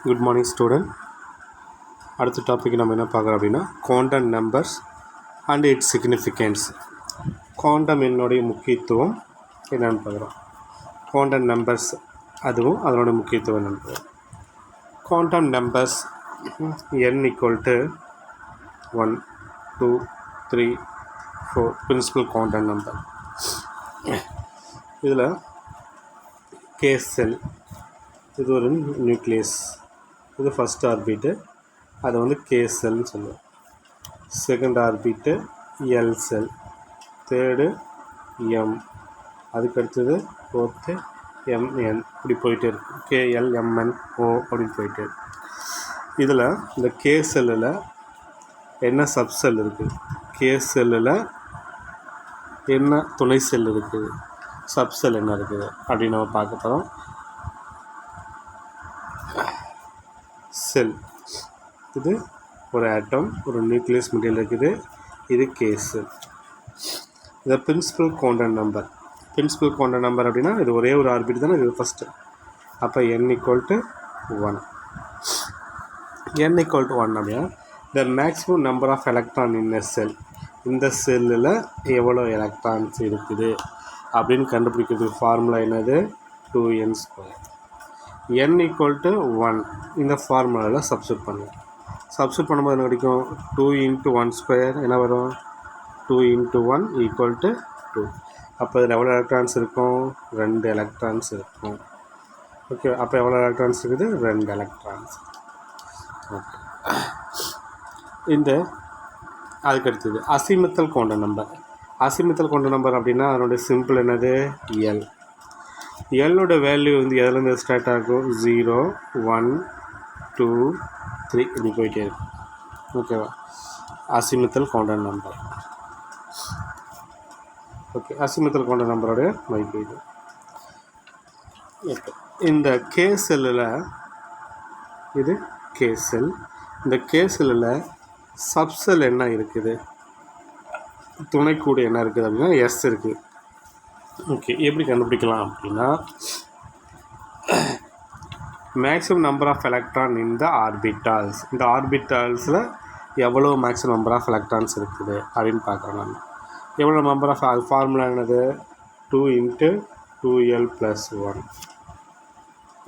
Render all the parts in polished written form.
Good morning student. அடுத்த topic நம்ம என்ன பார்க்குறோம் அப்படின்னா quantum numbers and its significance. Quantum எண்ணுடைய முக்கியத்துவம் என்னென்னு பார்க்குறோம். குவாண்டம் நம்பர்ஸ் அதுவும் அதனுடைய முக்கியத்துவம் என்னென்னு பார்க்குறோம். Quantum numbers n equal to 1 2 3 4 principal quantum number. இதில் கே செல் இது ஒரு நியூக்ளியஸ், இது ஃபஸ்ட் ஆர்பிட்டு, அதை வந்து கே செல்னு சொல்லுவோம். செகண்ட் ஆர்பிட்டு எல் செல், தேர்டு எம், அதுக்கடுத்தது ஃபோர்த்து எம்என், இப்படி போயிட்டே இருக்கும். கேஎல்எம்என் ஓ அப்படின்னு போயிட்டே இருக்கும். இதில் இந்த கே செல்லில் என்ன சப் செல் இருக்குது, கே செல்லில் என்ன துணை செல் இருக்குது, சப் செல் என்ன இருக்குது அப்படின்னு நம்ம பார்க்க போகிறோம். செல் இது ஒரு ஆட்டம், ஒரு நியூக்ளியஸ் மெட்டீரியல் இருக்குது. இது கே செல். இது principal quantum number. Principal quantum number அப்படின்னா இது ஒரே ஒரு ஆர்பிட் தானே, இது ஃபஸ்ட்டு. அப்போ n equal to 1. n equal to 1 அப்படின்னா the maximum number of electron in a shell, இந்த செல்லில் எவ்வளோ எலக்ட்ரான்ஸ் இருக்குது அப்படின்னு கண்டுபிடிக்கிறதுக்கு ஃபார்முலா என்னது, 2n². n ஈக்குவல் டு 1 இந்த ஃபார்முலாவில் சப்ஸ்டியூட் பண்ணுவோம். சப்ஸ்டியூட் பண்ணும்போது என்ன கிடைக்கும், 2 × 1² என்ன வரும், 2 × 1 ஈக்குவல் டு 2. அப்போ இதில் எவ்வளோ எலக்ட்ரான்ஸ் இருக்கும், 2 எலக்ட்ரான்ஸ் இருக்கும். ஓகே, அப்போ எவ்வளோ எலக்ட்ரான்ஸ் இருக்குது, 2 எலக்ட்ரான்ஸ். ஓகே, இந்த அதுக்கடுத்தது அசிமெட்ரல் குவாண்டம் நம்பர். அசிமெட்ரல் குவாண்டம் நம்பர் அப்படின்னா அதனுடைய சிம்பிள் என்னது, எல். எல்லோட வேல்யூ வந்து எதுலேருந்து ஸ்டார்ட் ஆகும், 0 1 2 3 இப்படி போயிட்டே இருக்கும். ஓகேவா, அசிமெட்ரல் குவாண்டம் நம்பர். ஓகே, அசிமெட்ரல் குவாண்டம் நம்பரோடைய மதிப்பு இது. ஓகே, இந்த கே செல்லில் இது கே செல். இந்த கே செல்லில் சப்செல் என்ன இருக்குது, துணைக்கூடு என்ன இருக்குது அப்படின்னா எஸ் இருக்குது. ஓகே, எப்படி கண்டுபிடிக்கலாம் அப்படின்னா maximum number of electron in the orbitals, இந்த ஆர்பிட்டால்ஸில் எவ்வளோ மேக்ஸிமம் நம்பர் ஆஃப் எலக்ட்ரான்ஸ் இருக்குது அப்படின்னு பார்க்குறோம். நம்ம எவ்வளோ நம்பர் ஆஃப் ஃபார்முலா என்னது, 2 × 2l + 1.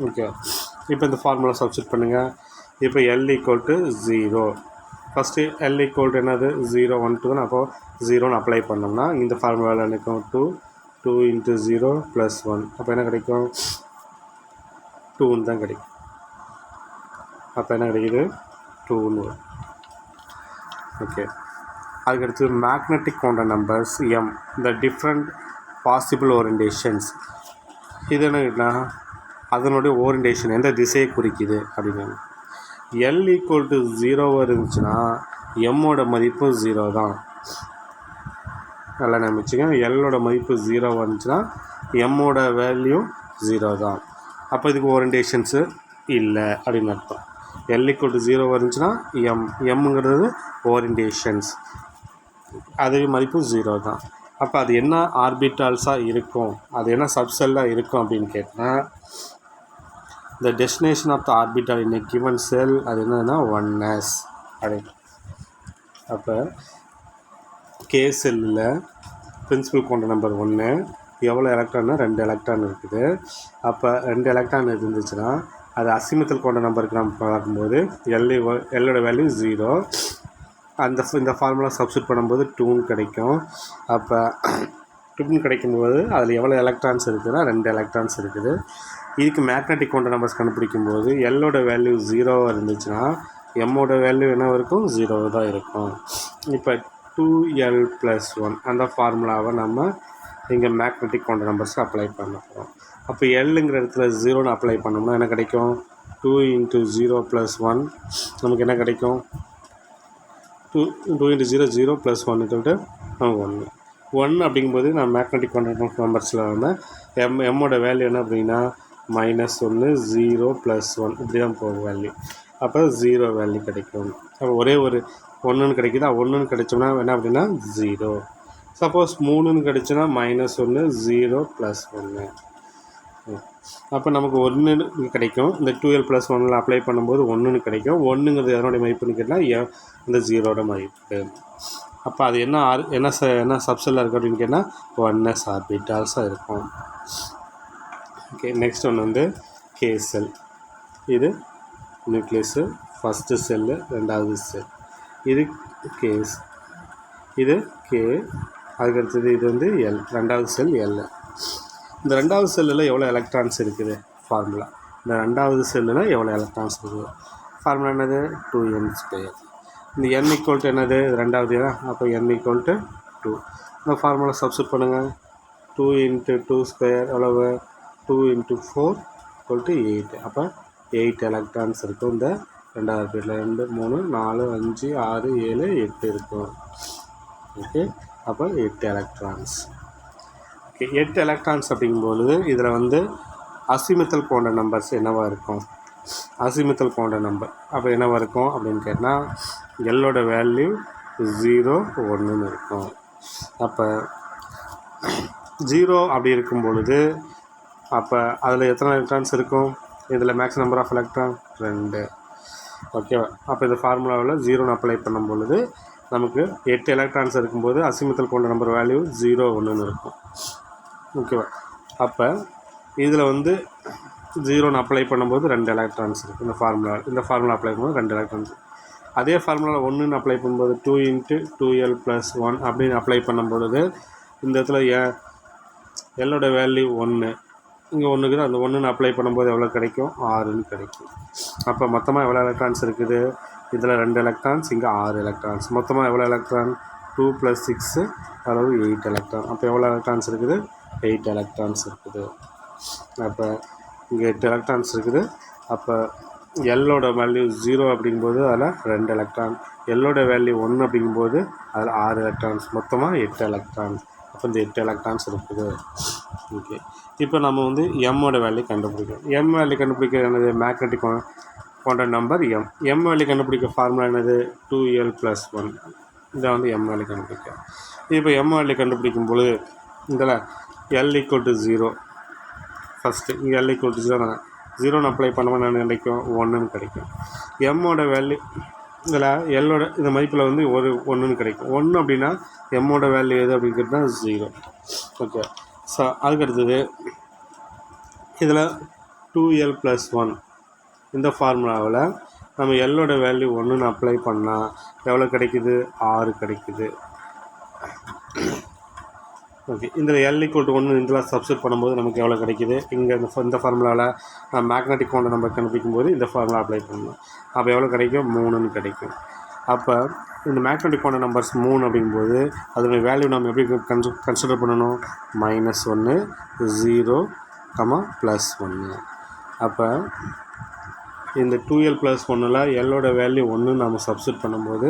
ஓகே, இப்போ இந்த ஃபார்முலா சப்ஸ்டியூட் பண்ணுங்கள். இப்போ l equal to 0. First l equal to என்னது, 0 1 2 தான். அப்போது 0ன்னு அப்ளை பண்ணோம்னா இந்த ஃபார்முலாவில் நினைக்கும் 2 × 0 + 1. அப்போ என்ன கிடைக்கும், 2ன்னு தான் கிடைக்கும். அப்போ என்ன கிடைக்குது, 2ன்னு வரும். ஓகே, அதுக்கடுத்து மேக்னெட்டிக் குவாண்டம் நம்பர்ஸ் எம், இந்த டிஃப்ரெண்ட் பாசிபிள் ஓரியன்டேஷன்ஸ். இது என்னன்னா அதனுடைய ஓரியன்டேஷன் எந்த திசையை குறிக்குது அப்படின்னு. எல் ஈக்குவல் டு 0 இருந்துச்சுன்னா எம்மோட மதிப்பு 0 தான். நல்லா நினச்சிங்க, எல்லோட மதிப்பு 0 வந்துச்சுன்னா எம்மோட வேல்யூ 0 தான். அப்போ இதுக்கு ஓரியன்டேஷன்ஸு இல்லை அப்படின்னு அர்த்தம். எல் ஈக்குவல் டு 0 வந்துச்சுன்னா எம்ங்கிறது ஓரியன்டேஷன்ஸ், அது மதிப்பு 0 தான். அப்போ அது என்ன ஆர்பிட்டால்ஸாக இருக்கும், அது என்ன சப்செல்லாக இருக்கும் அப்படின்னு கேட்டால் the destination of the orbital in a given shell அது என்னதுன்னா 1s அப்படின்னு. அப்போ கே செல்லில் பிரின்சிபல் குவாண்டம் நம்பர் 1, எவ்வளோ எலக்ட்ரான்னா 2 எலக்ட்ரான் இருக்குது. அப்போ 2 எலக்ட்ரான் இருந்துச்சுன்னா அது அசிமெட்ரல் குவாண்டம் நம்பருக்கு நம்ம பார்க்கும்போது எல்லோட வேல்யூ 0. இந்த ஃபார்முலா சப்ஸ்டியூட் பண்ணும்போது 2ன்னு கிடைக்கும். அப்போ 2ன்னு கிடைக்கும்போது அதில் எவ்வளோ எலக்ட்ரான்ஸ் இருக்குதுன்னா 2 எலக்ட்ரான்ஸ் இருக்குது. இதுக்கு மேக்னெட்டிக் குவாண்டம் நம்பர்ஸ் கண்டுபிடிக்கும்போது எல்லோட வேல்யூ 0 இருந்துச்சுன்னா எம்மோட வேல்யூ என்ன இருக்கும், 0 தான் இருக்கும். இப்போ 2l + 1 அந்த ஃபார்முலாவை நம்ம இங்கே மேக்னெட்டிக் குவாண்டம் நம்பர்ஸ்க்கு அப்ளை பண்ண போகிறோம். அப்போ எல்லுங்கிற இடத்துல 0ன்னு அப்ளை பண்ணோம்னா என்ன கிடைக்கும், 2 × 0 + 1 நமக்கு என்ன கிடைக்கும், 2 × 0 0 + 1 = 1 அப்படிங்கும்போது நான் மேக்னெட்டிக் குவாண்டம் நம்பர்ஸில் வந்து எம்மோட வேல்யூ என்ன அப்படின்னா -1 0 + 1 இப்படி தான் போகும் வேல்யூ. அப்போ 0 வேல்யூ கிடைக்கும். அப்போ ஒரே ஒரு 1ன்னு கிடைக்குது. 1ன்னு கிடைச்சோம்னா என்ன அப்படின்னா 0. சப்போஸ் 3ன்னு கிடைச்சுன்னா -1 0 + 1. அப்போ நமக்கு 1 கிடைக்கும். இந்த 2l + 1 அப்ளை பண்ணும்போது 1ன்னு கிடைக்கும். 1ங்கிறது எதனுடைய மதிப்புன்னு கேட்டால் இந்த 0வோட மதிப்பு. அப்போ அது என்ன சப்செல்லாக இருக்குது அப்படின்னு கேட்டால் 1s ஆர்பிட்டால்ஸாக இருக்கும். ஓகே, நெக்ஸ்ட் ஒன்று வந்து கே செல். இது நியூக்ளியஸு, ஃபஸ்ட்டு செல்லு, ரெண்டாவது செல். இது கேஸ், இது கே, அதுக்கடுத்தது இது வந்து எல், ரெண்டாவது செல் எல். இந்த ரெண்டாவது செல்லில் எவ்வளோ எலக்ட்ரான்ஸ் இருக்குது ஃபார்முலா. இந்த ரெண்டாவது செல்லில் எவ்வளோ எலக்ட்ரான்ஸ் இருக்குது ஃபார்முலா என்னது 2n². இந்த n = என்னது ரெண்டாவது, அப்போ n = 2. இந்த ஃபார்முலா சப்ஸ்டிட் பண்ணுங்கள். 2 × 2² எவ்வளவு 2 × 4 = 8. அப்போ 8 எலக்ட்ரான்ஸ் இருக்கும். இந்த ரெண்டாவது ஆர்பிட்டில் 2 3 4 5 6 7 8 இருக்கும். ஓகே, அப்போ 8 எலக்ட்ரான்ஸ். ஓகே, 8 எலக்ட்ரான்ஸ் அப்படிங்கும்பொழுது இதில் வந்து அசிமெட்ரல் குவாண்டம் நம்பர்ஸ் என்னவாக இருக்கும்? அசிமெட்ரல் குவாண்டம் நம்பர் அப்போ என்னவாக இருக்கும் அப்படின்னு கேட்டால் எல்லோட வேல்யூ 0 1ன்னு இருக்கும். அப்போ 0 அப்படி இருக்கும் பொழுது அப்போ அதில் எத்தனை எலக்ட்ரான்ஸ் இருக்கும்? இதில் மேக்ஸ் நம்பர் ஆஃப் எலக்ட்ரான் 2. ஓகேவா? அப்போ இந்த ஃபார்முலாவில் 0ன்னு அப்ளை பண்ணும் பொழுது நமக்கு 8 எலக்ட்ரான்ஸ் இருக்கும்போது அசிமெட்ரல் குவாண்டம் நம்பர் வேல்யூ 0 1ன்னு இருக்கும். ஓகேவா? அப்போ இதில் வந்து 0ன்னு அப்ளை பண்ணும்போது 2 எலக்ட்ரான்ஸ் இருக்குது. இந்த ஃபார்முலா அப்ளை பண்ணும்போது 2 எலக்ட்ரான்ஸ். அதே ஃபார்முலாவில் 1ன்னு அப்ளை பண்ணும்போது 2 × 2l + 1 அப்படின்னு அப்ளை பண்ணும்பொழுது இந்த இடத்துல எல்லோட வேல்யூ 1, இங்கே 1க்குது. அந்த 1ன்னு அப்ளை பண்ணும்போது எவ்வளோ கிடைக்கும்? 6ன்னு கிடைக்கும். அப்போ மொத்தமாக எவ்வளோ எலக்ட்ரான்ஸ் இருக்குது? இதில் 2 எலக்ட்ரான்ஸ், இங்கே 6 எலக்ட்ரான்ஸ். மொத்தமாக எவ்வளோ எலக்ட்ரான்? 2 + 6 அளவு 8 எலக்ட்ரான். அப்போ எவ்வளோ எலக்ட்ரான்ஸ் இருக்குது? 8 எலக்ட்ரான்ஸ் இருக்குது. அப்போ இங்கே 8 எலக்ட்ரான்ஸ் இருக்குது. அப்போ எல்லோட வேல்யூ 0 அப்படிங்கும்போது அதில் 2 எலக்ட்ரான், எல்லோட வேல்யூ 1 அப்படிங்கும்போது அதில் 6 எலக்ட்ரான்ஸ், மொத்தமாக 8 எலக்ட்ரான்ஸ். அப்போ இந்த 8 எலக்ட்ரான்ஸ் இருக்குது. ஓகே, இப்போ நம்ம வந்து எம்மோட வேல்யூ கண்டுபிடிக்கணும். எம் வேல்யூ கண்டுபிடிக்க என்னது? Magnetic quantum number M. M value கண்டுபிடிக்க ஃபார்முலா என்னது? 2l + 1. இதை வந்து எம் வேல்யூ கண்டுபிடிக்க. இப்போ எம் வேல்யூ கண்டுபிடிக்கும் பொழுது இதில் l = 0. ஃபஸ்ட்டு இங்கே l = 0 தானே. 0ன்னு அப்ளை பண்ணும்போது என்ன கிடைக்கும்? 1ன்னு கிடைக்கும். எம்மோட வேல்யூ இதில் எல்லோட இந்த மதிப்பில் வந்து 1ன்னு கிடைக்கும். 1 அப்படின்னா எம்மோட வேல்யூ எது அப்படிங்கிறது தான் 0. ஓகே, ஸோ அதுக்கடுத்தது இதில் 2l + 1 இந்த ஃபார்முலாவில் நம்ம எல்லோட வேல்யூ 1ன்னு அப்ளை பண்ணால் எவ்வளோ கிடைக்குது? 6 கிடைக்குது. ஓகே, இந்த l = 1 இதில் சப்ஸ்டிட் பண்ணும்போது நமக்கு எவ்வளோ கிடைக்குது? இங்கே இந்த ஃபார்முலாவில் மேக்னெட்டிக் குவாண்டம் நம்பர் கண்டுபிடிக்கும் போது இந்த ஃபார்முலா அப்ளை பண்ணணும். அப்போ எவ்வளோ கிடைக்கும்? 3ன்னு கிடைக்கும். அப்போ இந்த மேக்னெட்டிக் குவாண்டம் நம்பர்ஸ் 3 அப்படிங்கும்போது அதோடய வேல்யூ நம்ம எப்படி கன்சிடர் பண்ணணும்? -1 0, +1. அப்போ இந்த 2l + 1ல் எல்லோட வேல்யூ 1 நம்ம சப்ஸ்டிட் பண்ணும்போது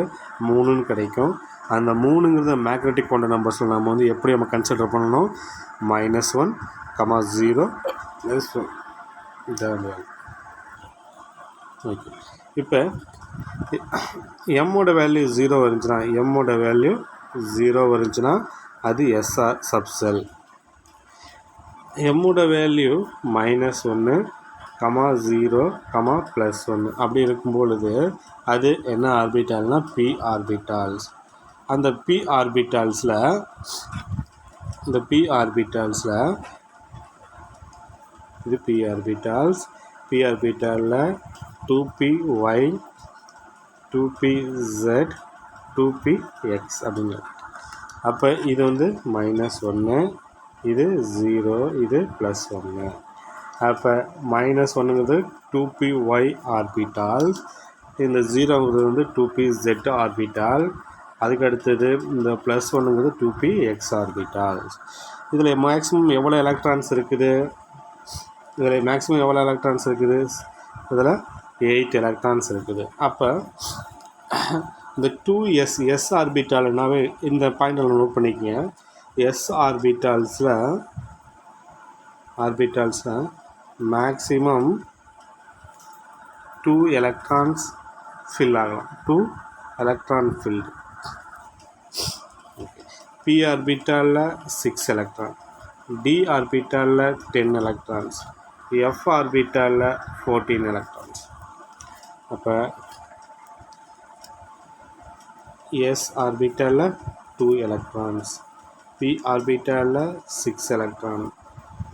3ன்னு கிடைக்கும். அந்த 3ங்கிறது மேக்னெட்டிக் குவாண்டம் நம்பர்ஸில் நம்ம வந்து எப்படி நம்ம கன்சிடர் பண்ணணும்? -1, 0, +1 இதான் வேல்யூ. ஓகே, இப்போ எம்மோட வேல்யூ 0 இருந்துச்சுன்னா அது SR சப்செல். எம்மோட வேல்யூ -1, 0, +1 அப்படி இருக்கும் பொழுது அது என்ன ஆர்பிட்டால்னால் p ஆர்பிட்டால்ஸ். அந்த p ஆர்பிட்டால்ஸில் இது p ஆர்பிட்டாலில் 2py, 2pz, 2px அப்படிங்கிறது. அப்போ இது வந்து -1, இது 0, இது +1. அப்போ -1ங்கிறது 2py ஆர்பிட்டால், இந்த 0ங்கிறது வந்து 2pz ஆர்பிட்டால், அதுக்கு அடுத்தது இந்த +1ங்கிறது 2px ஆர்பிட்டால். இதில் மேக்ஸிமம் எவ்வளோ எலக்ட்ரான்ஸ் இருக்குது? இதில் 8 எலக்ட்ரான்ஸ் இருக்குது. அப்போ இந்த 2s ஆர்பிட்டால்னாவே இந்த பாயிண்டில் நோட் பண்ணிக்கங்க. s ஆர்பிட்டால்ஸில் மேக்ஸிமம் 2 எலக்ட்ரான்ஸ் ஃபில் ஆகலாம். 2 எலக்ட்ரான் ஃபில்டு. p ஆர்பிட்டாலில் 6 எலக்ட்ரான், d ஆர்பிட்டாலில் 10 எலக்ட்ரான்ஸ், F ஆர்பிட்டாலில் 14 எலக்ட்ரான்ஸ். அப்போ S ஆர்பிட்டாலில் 2 எலக்ட்ரான்ஸ், P ஆர்பிட்டாலில் 6 எலக்ட்ரான்,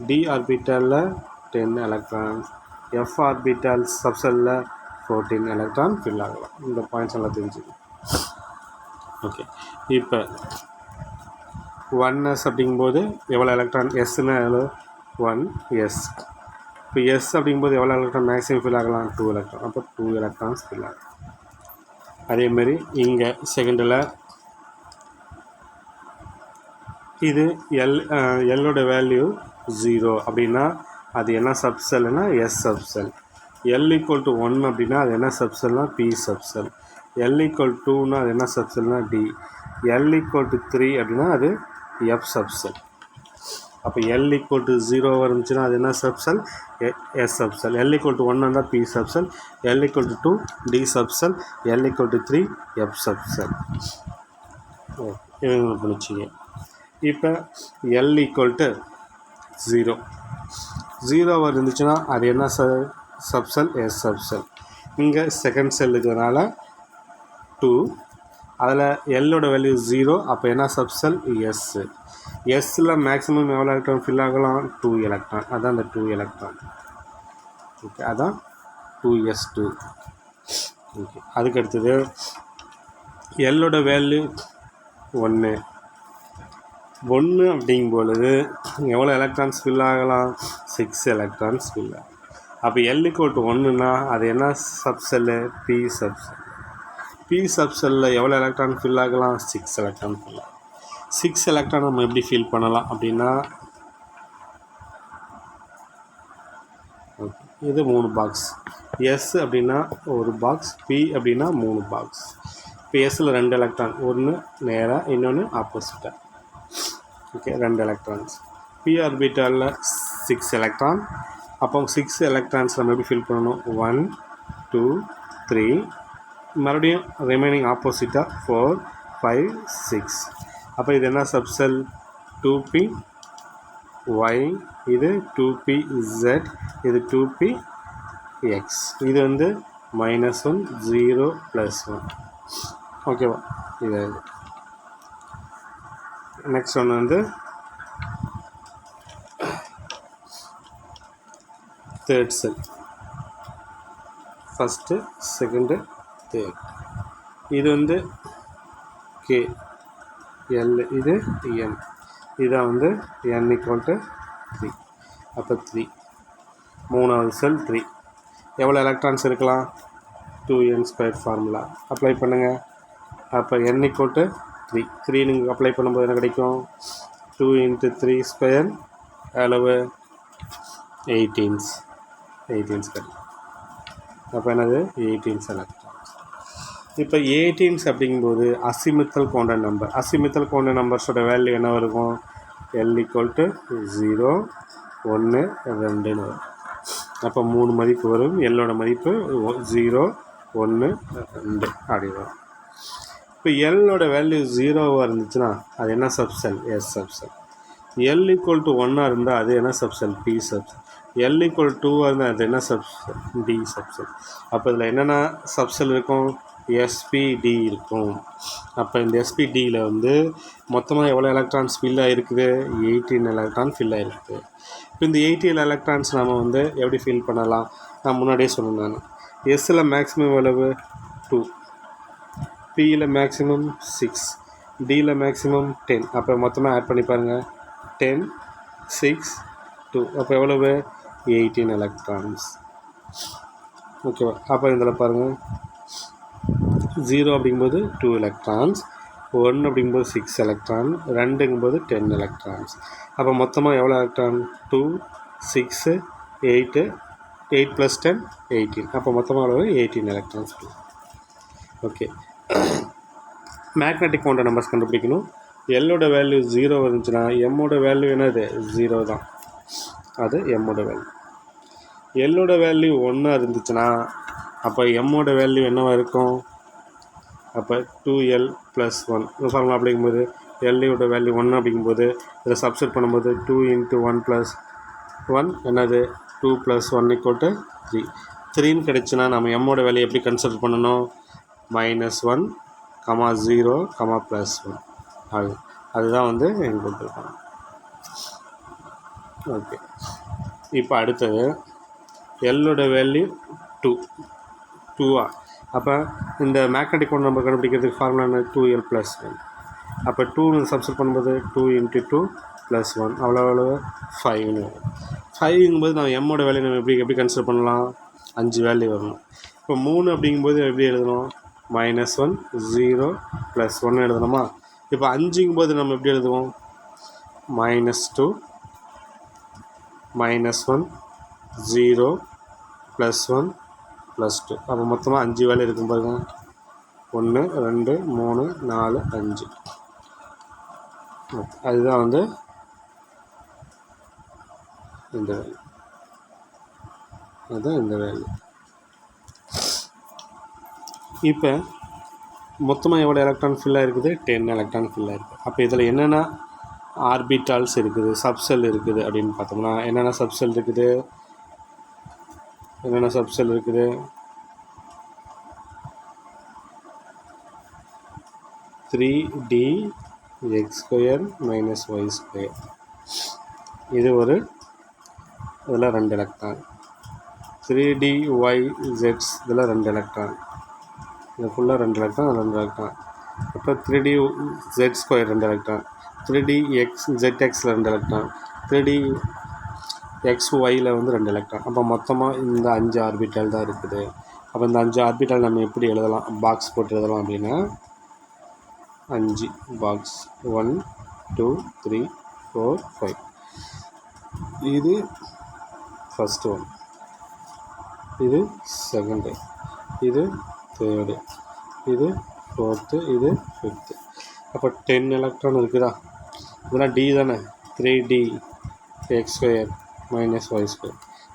D ஆர்பிட்டாலில் 10 எலக்ட்ரான்ஸ், F ஆர்பிட்டால் சப்செல்லில் 14 எலக்ட்ரான் ஃபில் ஆகலாம். இந்த பாயிண்ட்ஸ் எல்லாம் தெரிஞ்சுக்கணும். ஓகே, இப்போ 1s அப்படிங்கும்போது எவ்வளோ எலக்ட்ரான், எஸ்ன்னா எவ்வளோ 1s. இப்போ எஸ் அப்படிங்கும்போது எவ்வளோ எலக்ட்ரான் மேக்ஸிமம் ஃபில் ஆகலாம், 2 எலக்ட்ரான். அப்போ 2 எலக்ட்ரான்ஸ் ஃபில் ஆகும். அதேமாரி இங்கே செகண்டில் இது எல்லோட வேல்யூ 0 அப்படின்னா அது என்ன சப்செல்னா S subshell. L equal to 1 அப்படின்னா அது என்ன சப்செல்னா பி சப்செல். எல் ஈக்குவல் 2னா அது என்ன சப்செல்னா டி. எல் ஈக்குவல் டு 3 அப்படின்னா அது எஃப் சப்செல். அப்போ எல் ஈக்குவல் டு 0 இருந்துச்சுன்னா அது என்ன subshell, S subshell. L equal to 1 இருந்தால் P subshell, L equal to 2 D subshell, L equal to 3 F subshell. இவங்க பிடிச்சிங்க. இப்போ எல் ஈக்குவல் டு 0 இருந்துச்சுன்னா அது என்ன சப்செல், எஸ் சப்செல். இங்கே செகண்ட் செல் இருக்கிறதுனால 2, அதில் எல்லோட வேல்யூ 0, அப்போ என்ன சப்செல், எஸ்ஸு. எஸ்ஸில் மேக்ஸிமம் எவ்வளோ எலக்ட்ரான் ஃபில் ஆகலாம், 2 எலக்ட்ரான். அதான் அந்த 2 எலக்ட்ரான். ஓகே, அதான் 2s2. ஓகே, அதுக்கு அடுத்தது எல்லோட வேல்யூ 1 அப்படிங்கும்பொழுது எவ்வளோ எலக்ட்ரான்ஸ் ஃபில் ஆகலாம், 6 எலக்ட்ரான்ஸ் ஃபில் ஆகும். அப்போ எல் ஈக்குவல் டு 1ன்னா அது என்ன சப்செல்லு, பி சப்செல். பி சப்செல்லில் எவ்வளோ எலக்ட்ரான் ஃபில் ஆகலாம், 6 எலக்ட்ரான் ஃபில் ஆகும். 6 எலக்ட்ரான் நம்ம எப்படி ஃபில் பண்ணலாம் அப்படின்னா, இது 3 பாக்ஸ். எஸ் அப்படின்னா ஒரு பாக்ஸ், பி அப்படின்னா 3 பாக்ஸ். இப்போ எஸ்ஸில் 2 எலக்ட்ரான், ஒன்று நேராக, இன்னொன்று ஆப்போசிட்டாக. Okay, 2 electrons. பி ஆர்பிட்டாலில் 6 எலக்ட்ரான். அப்போ 6 எலக்ட்ரான்ஸ் நம்ம எப்படி ஃபில் பண்ணணும், 1 2 3, மறுபடியும் ரிமைனிங் ஆப்போசிட்டாக 4 5 6. அப்போ இது என்ன சப்செல், 2p y, இது 2pz, இது 2px. இது வந்து -1 0 +1. ஓகேவா, இது நெக்ஸ்ட் ஒன்று வந்து third shell. First, second, third. இது வந்து கே, எல், இது என். இதான் வந்து n ஈக்குவல் டு 3. அப்போ 3. மூணாவது செல் 3. எவ்வளோ எலக்ட்ரான்ஸ் இருக்கலாம், 2n² ஃபார்முலா அப்ளை பண்ணுங்கள். அப்போ n ஈக்குவல் டு 3 நீங்கள் அப்ளை பண்ணும்போது என்ன கிடைக்கும், 2 × 3² அளவு 18 கிடைக்கும். அப்போ என்னது, 18 எலக்ட்ரான்ஸ். இப்போ 18 அப்படிங்கும்போது azimuthal quantum number. Azimuthal quantum நம்பர்ஸோட வேல்யூ என்ன இருக்கும், எல் ஈக்குவல் டு 0 1 2ன்னு வரும். அப்போ 3 மதிப்பு வரும். எல்லோட மதிப்பு 0 1 2 அப்படி வரும். இப்போ எல்லோட வேல்யூ 0வாக இருந்துச்சுன்னா அது என்ன subshell, S subshell. L equal to 1 இருந்தால் அது என்ன subshell, P subshell. L equal 2 இருந்தால் அது என்ன சப்செல், டி சப்செல். அப்போ இதில் என்னென்ன சப்செல் இருக்கும், SPD இருக்கும். அப்போ இந்த SPDயில் வந்து மொத்தமாக எவ்வளோ எலக்ட்ரான்ஸ் ஃபில் ஆகிருக்குது, 18 எலக்ட்ரான் ஃபில் ஆகிருக்குது. இப்போ இந்த 18 எலக்ட்ரான்ஸ் நம்ம வந்து எப்படி ஃபில் பண்ணலாம், நான் முன்னாடியே சொன்னேன். நான் எஸ்ஸில் மேக்ஸிமம் எவ்வளவு 2, பியில் மேக்ஸிமம் 6, டியில் மேக்ஸிமம் 10. அப்போ மொத்தமாக ஆட் பண்ணி பாருங்கள், 10 6 2. அப்போ எவ்வளவு, 18 எலக்ட்ரான்ஸ். ஓகேவா. அப்போ இதில் பாருங்கள், 0 அப்படிங்கும்போது 2 எலக்ட்ரான்ஸ், 1 அப்படிங்கும்போது 6 எலக்ட்ரான், 2ங்கும்போது 10 எலக்ட்ரான்ஸ். அப்போ மொத்தமாக எவ்வளோ எலக்ட்ரான், 2 6 8 8 + 10 18. அப்போ மொத்தமாக எவ்வளோ, 18 electrons. Okay, magnetic quantum numbers கண்டுபிடிக்கணும். எல்லோட வேல்யூ 0 இருந்துச்சுன்னா எம்மோட வேல்யூ என்னது, 0 தான். அது எம்மோட வேல்யூ. எல்லோட வேல்யூ 1 இருந்துச்சுன்னா அப்போ எம்மோட வேல்யூ என்னவாக இருக்கும், அப்போ 2l + 1 ஃபார்முலா அப்படிங்கும்போது எல்லோட வேல்யூ 1 அப்படிங்கும்போது இதை சப்ஸ்டிட் பண்ணும்போது 2 × 1 + 1 என்னது 2 + 1 = 3. 3ன்னு கிடச்சுன்னா நம்ம எம்மோட வேல்யூ எப்படி கன்சிடர் பண்ணணும்? -1, 0, +1 அதுதான் வந்து எங்க கொடுத்துருக்காங்க. ஓகே, இப்போ அடுத்தது எல்லோட வேல்யூ 2 அப்போ இந்த மேக்னெட்டிக் மொமெண்ட் நம்ம கண்டுபிடிக்கிறதுக்கு ஃபார்முலா என்ன? 2l + 1. அப்போ 2 சப்ஸ்டிட் பண்ணும்போது 2 × 2 + 1 அவ்வளோ 5ன்னு வரும். 5ங்கும்போது நம்ம எம்மோட வேல்யூ நம்ம எப்படி கன்சிடர் பண்ணலாம்? 5 வேல்யூ வரணும். இப்போ 3 அப்படிங்கும்போது எப்படி எழுதணும்? -1, 0, +1 எழுதணுமா? இப்போ 5ங்கும்போது நம்ம எப்படி எழுதுவோம்? -2, -1, 0, +1, +2. அப்போ மொத்தமாக 5 வேல்யூ இருக்கும் பாருங்க. 1, 2, 3, 4, 5. அதுதான் வந்து இந்த வேல்யூ. அதுதான் இந்த வேல்யூ. இப்போ மொத்தமாக எவ்வளோ எலக்ட்ரான் ஃபில்லாக இருக்குது? 10 எலக்ட்ரான் ஃபில்லாக இருக்குது. அப்போ இதில் என்னென்ன ஆர்பிட்டால்ஸ் இருக்குது, சப்செல் இருக்குது அப்படின்னு பார்த்தோம்னா என்னென்ன சப்செல் இருக்குது? 3dx² - y². இது ஒரு இதில் 2 எலக்ட்ரான். 3dyz இதில் 2 எலக்ட்ரான். இது ஃபுல்லாக 2 எலக்ட்ரான், 2 எலக்ட்ரான். அப்போ 3dz² 2 எலக்ட்ரான், 3dzxல 2 எலக்ட்ரான், 3dxyல வந்து 2 எலக்ட்ரான். அப்போ மொத்தமாக இந்த 5 ஆர்பிட்டால் தான் இருக்குது. அப்போ இந்த 5 ஆர்பிட்டால் நம்ம எப்படி எழுதலாம்? பாக்ஸ் போட்டு எழுதலாம் அப்படின்னா 5 பாக்ஸ் 1 2 3 4 5. இது ஃபஸ்ட்டு ஒன், இது செகண்டு, இது தேர்டு, இது ஃபோர்த்து, இது ஃபிஃப்த்து. அப்போ 10 எலக்ட்ரான் இருக்குதா? இதெல்லாம் டி தானே. 3dx² - y².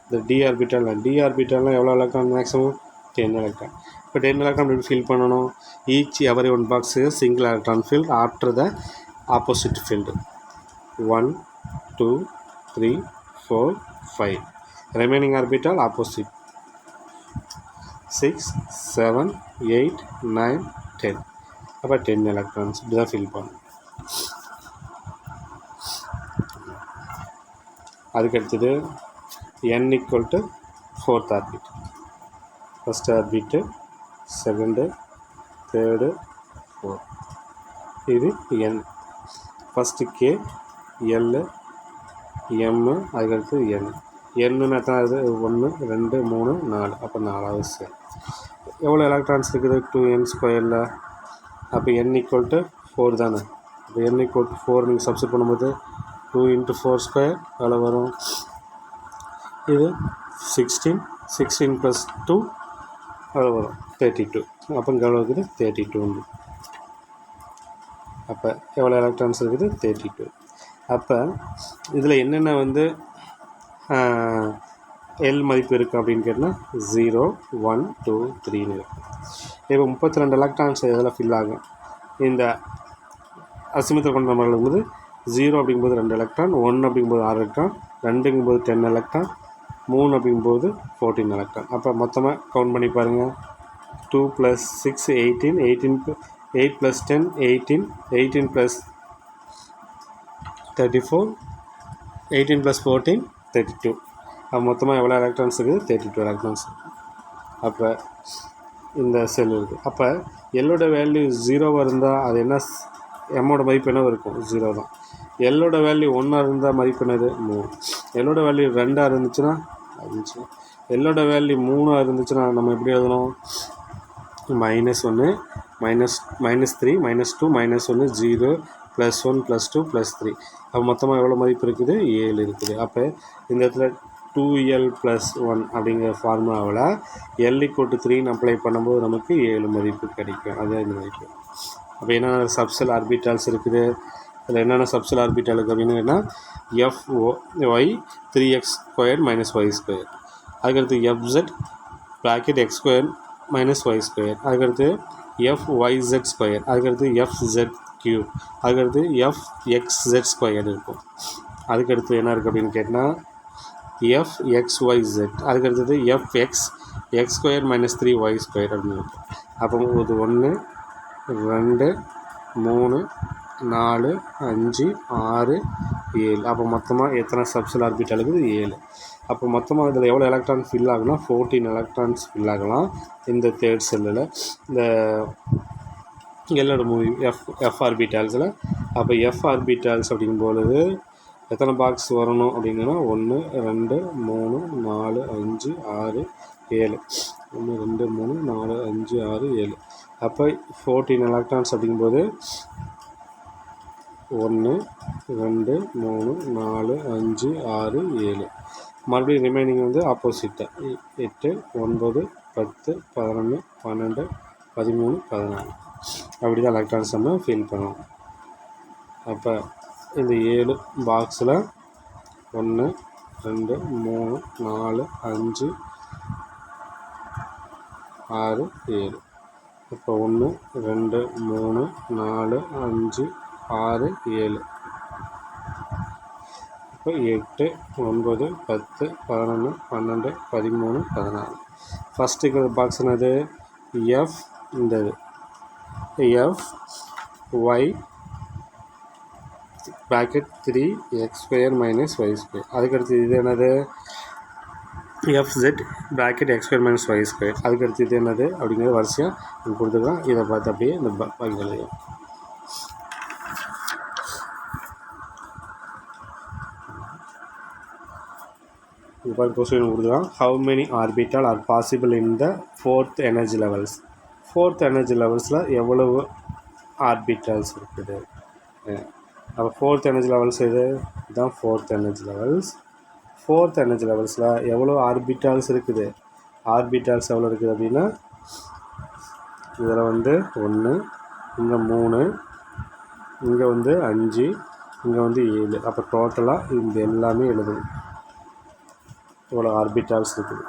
இந்த டி ஆர்பிட்டால்னால் எவ்வளோ எலக்ட்ரான் மேக்ஸிமம்? 10 எலக்ட்ரான். இப்போ 10 எலக்ட்ரான் எப்படி ஃபில் பண்ணணும்? every one box is single electron filled after the opposite filled. 1 2 3 4 5. Remaining orbital opposite. 6 7 8 9 10. அப்போ 10 எலக்ட்ரான்ஸ் இப்படி தான் ஃபில் பண்ணணும். அதுக்கடுத்தது n = 4th orbit. First orbit, second, third, fourth. இது n. First k, l, m, அதுக்கடுத்து n. என்னன்னு எத்தனாவது? 1 2 3 4. அப்போ 4வது செல். எவ்வளோ எலக்ட்ரான்ஸ் இருக்குது 2n²? அப்போ n = 4 தானே. அப்போ n = 4 நீங்கள் சப்ஸ்டிட் பண்ணும்போது 2 × 4² எவ்வளோ வரும்? இது 16, 16 + 2 எவ்வளோ வரும்? 32. அப்போ இங்கே எவ்வளோ இருக்குது? 32. அப்போ எவ்வளோ எலக்ட்ரான்ஸ் இருக்குது? 32. அப்போ இதில் என்னென்ன வந்து எல் மதிப்பு இருக்குது அப்படின்னு கேட்டால் 0 1 2 3ன்னு இருக்குது. இப்போ 32 எலக்ட்ரான்ஸ் எதில் ஃபில் ஆகும்? இந்த அசிமித்திர கொண்ட நம்பர்கள் இருக்கும்போது 0 அப்படிங்கும்போது 2 எலக்ட்ரான், 1 அப்படிங்கும்போது 6 எலக்ட்ரான், 2ங்கும்போது 10 எலக்ட்ரான், 3 அப்படிங்கும்போது 14 எலக்ட்ரான். அப்போ மொத்தமாக கவுண்ட் பண்ணி பாருங்கள். 2 + 6 18, 8 + 10 18, 18 + 34, 18 + 14 32. அப்போ மொத்தமாக எவ்வளோ எலக்ட்ரான்ஸ் இருக்குது? 32 எலக்ட்ரான்ஸ். அப்போ இந்த செல் இருக்குது. அப்போ எல்லோட வேல்யூ 0வாக இருந்தால் அது என்ன? எம்மோட மதிப்பு என்ன இருக்கும்? 0 தான். எல்லோட வேல்யூ 1ஆக இருந்தால் மதிப்பு என்னது? 3. எல்லோட வேல்யூ 2ஆக இருந்துச்சுன்னா 5. எல்லோட வேல்யூ 3ஆக இருந்துச்சுன்னா நம்ம எப்படி எழுதணும்? -1 -3 -2 -1 0 +1 +2 +3. அப்போ மொத்தமாக எவ்வளோ மதிப்பு இருக்குது? 7 இருக்குது. அப்போ இந்த இடத்துல 2l + 1 அப்படிங்கிற ஃபார்முலாவில் l = 3 அப்ளை பண்ணும்போது நமக்கு 7 மதிப்பு கிடைக்கும். அதுதான் இந்த மதிப்பு. அப்போ என்னென்ன சப்செல் ஆர்பிட்டால்ஸ் இருக்குது? அதில் என்னென்ன சப்செல் ஆர்பிட்டால் இருக்குது அப்படின்னா FY 3x² - y². அதுக்கடுத்து FZ (x²-y²). அதுக்கடுத்து FYZ². அதுக்கடுத்து FZ3. அதுக்கடுத்து FXZ² இருக்கும். அதுக்கடுத்து என்ன இருக்குது அப்படின்னு கேட்டால் எஃப் எக்ஸ் ஒய் ஜெட். அதுக்கு அடுத்தது F X X square minus 3y square அப்படின்னு இருக்கும். அப்போ இது 1 2 3 4 5 6 7. அப்போ மொத்தமாக எத்தனை சப்செல் ஆர்பிட்டால் இருக்குது? 7. அப்போ மொத்தமாக இதில் எவ்வளோ எலக்ட்ரான் ஃபில் ஆகுனா 14 எலக்ட்ரான்ஸ் ஃபில் ஆகலாம் இந்த தேர்ட் செல்லில், இந்த எல்லோட எஃப் ஆர்பிட்டால்ஸில். அப்போ எஃப் ஆர்பிட்டால்ஸ் அப்படிங்கும்பொழுது எத்தனை பாக்ஸ் வரணும் அப்படின்னா 1 2 3 4 5 6 7. 1 2 3 4 5 6 7. அப்போ 14 எலக்ட்ரான்ஸ் அப்படிங்கும்போது 1 2 3 4 5 6 7. மறுபடியும் ரிமைனிங் வந்து ஆப்போசிட்டை 8 9 10 11 12 13 14. அப்படி தான் எலக்ட்ரான்ஸ் நம்ம ஃபில் பண்ணோம். அப்போ இந்த 7 பாக்ஸில் 1 2 3 4 5 6 7. இப்போ 1 2 3 4 5 6 7. இப்போ 8 9 10 11 12 13 14. ஃபஸ்ட்டு இருக்கிற பாக்ஸ் என்னது? எஃப் இந்த F Y bracket 3x square minus Y square. அதுக்கடுத்து இது என்னது? F Z bracket X square minus Y square. அதுக்கடுத்து இது என்னது அப்படிங்கிறது வரிசையாக நம்ம கொடுத்துக்கலாம். இதை பார்த்து அப்படியே இந்த பாக்கி எழுதியும். இது பார்த்து கொஸ்டின் கொடுத்துக்கலாம். How many orbital are possible in the fourth energy levels? Fourth energy லெவல்ஸில் எவ்வளவு ஆர்பிட்டால்ஸ் இருக்குது? அப்போ ஃபோர்த் எனர்ஜி லெவல்ஸ் எது? இதுதான் fourth energy levels. Fourth energy லெவல்ஸில் எவ்வளோ ஆர்பிட்டால்ஸ் இருக்குது? ஆர்பிட்டால்ஸ் எவ்வளோ இருக்குது அப்படின்னா இதில் வந்து 1, இங்கே 3, இங்கே வந்து 5, இங்கே வந்து 7. அப்போ டோட்டலாக இந்த எல்லாமே எழுதணும். இவ்வளோ ஆர்பிட்டால்ஸ் இருக்குது.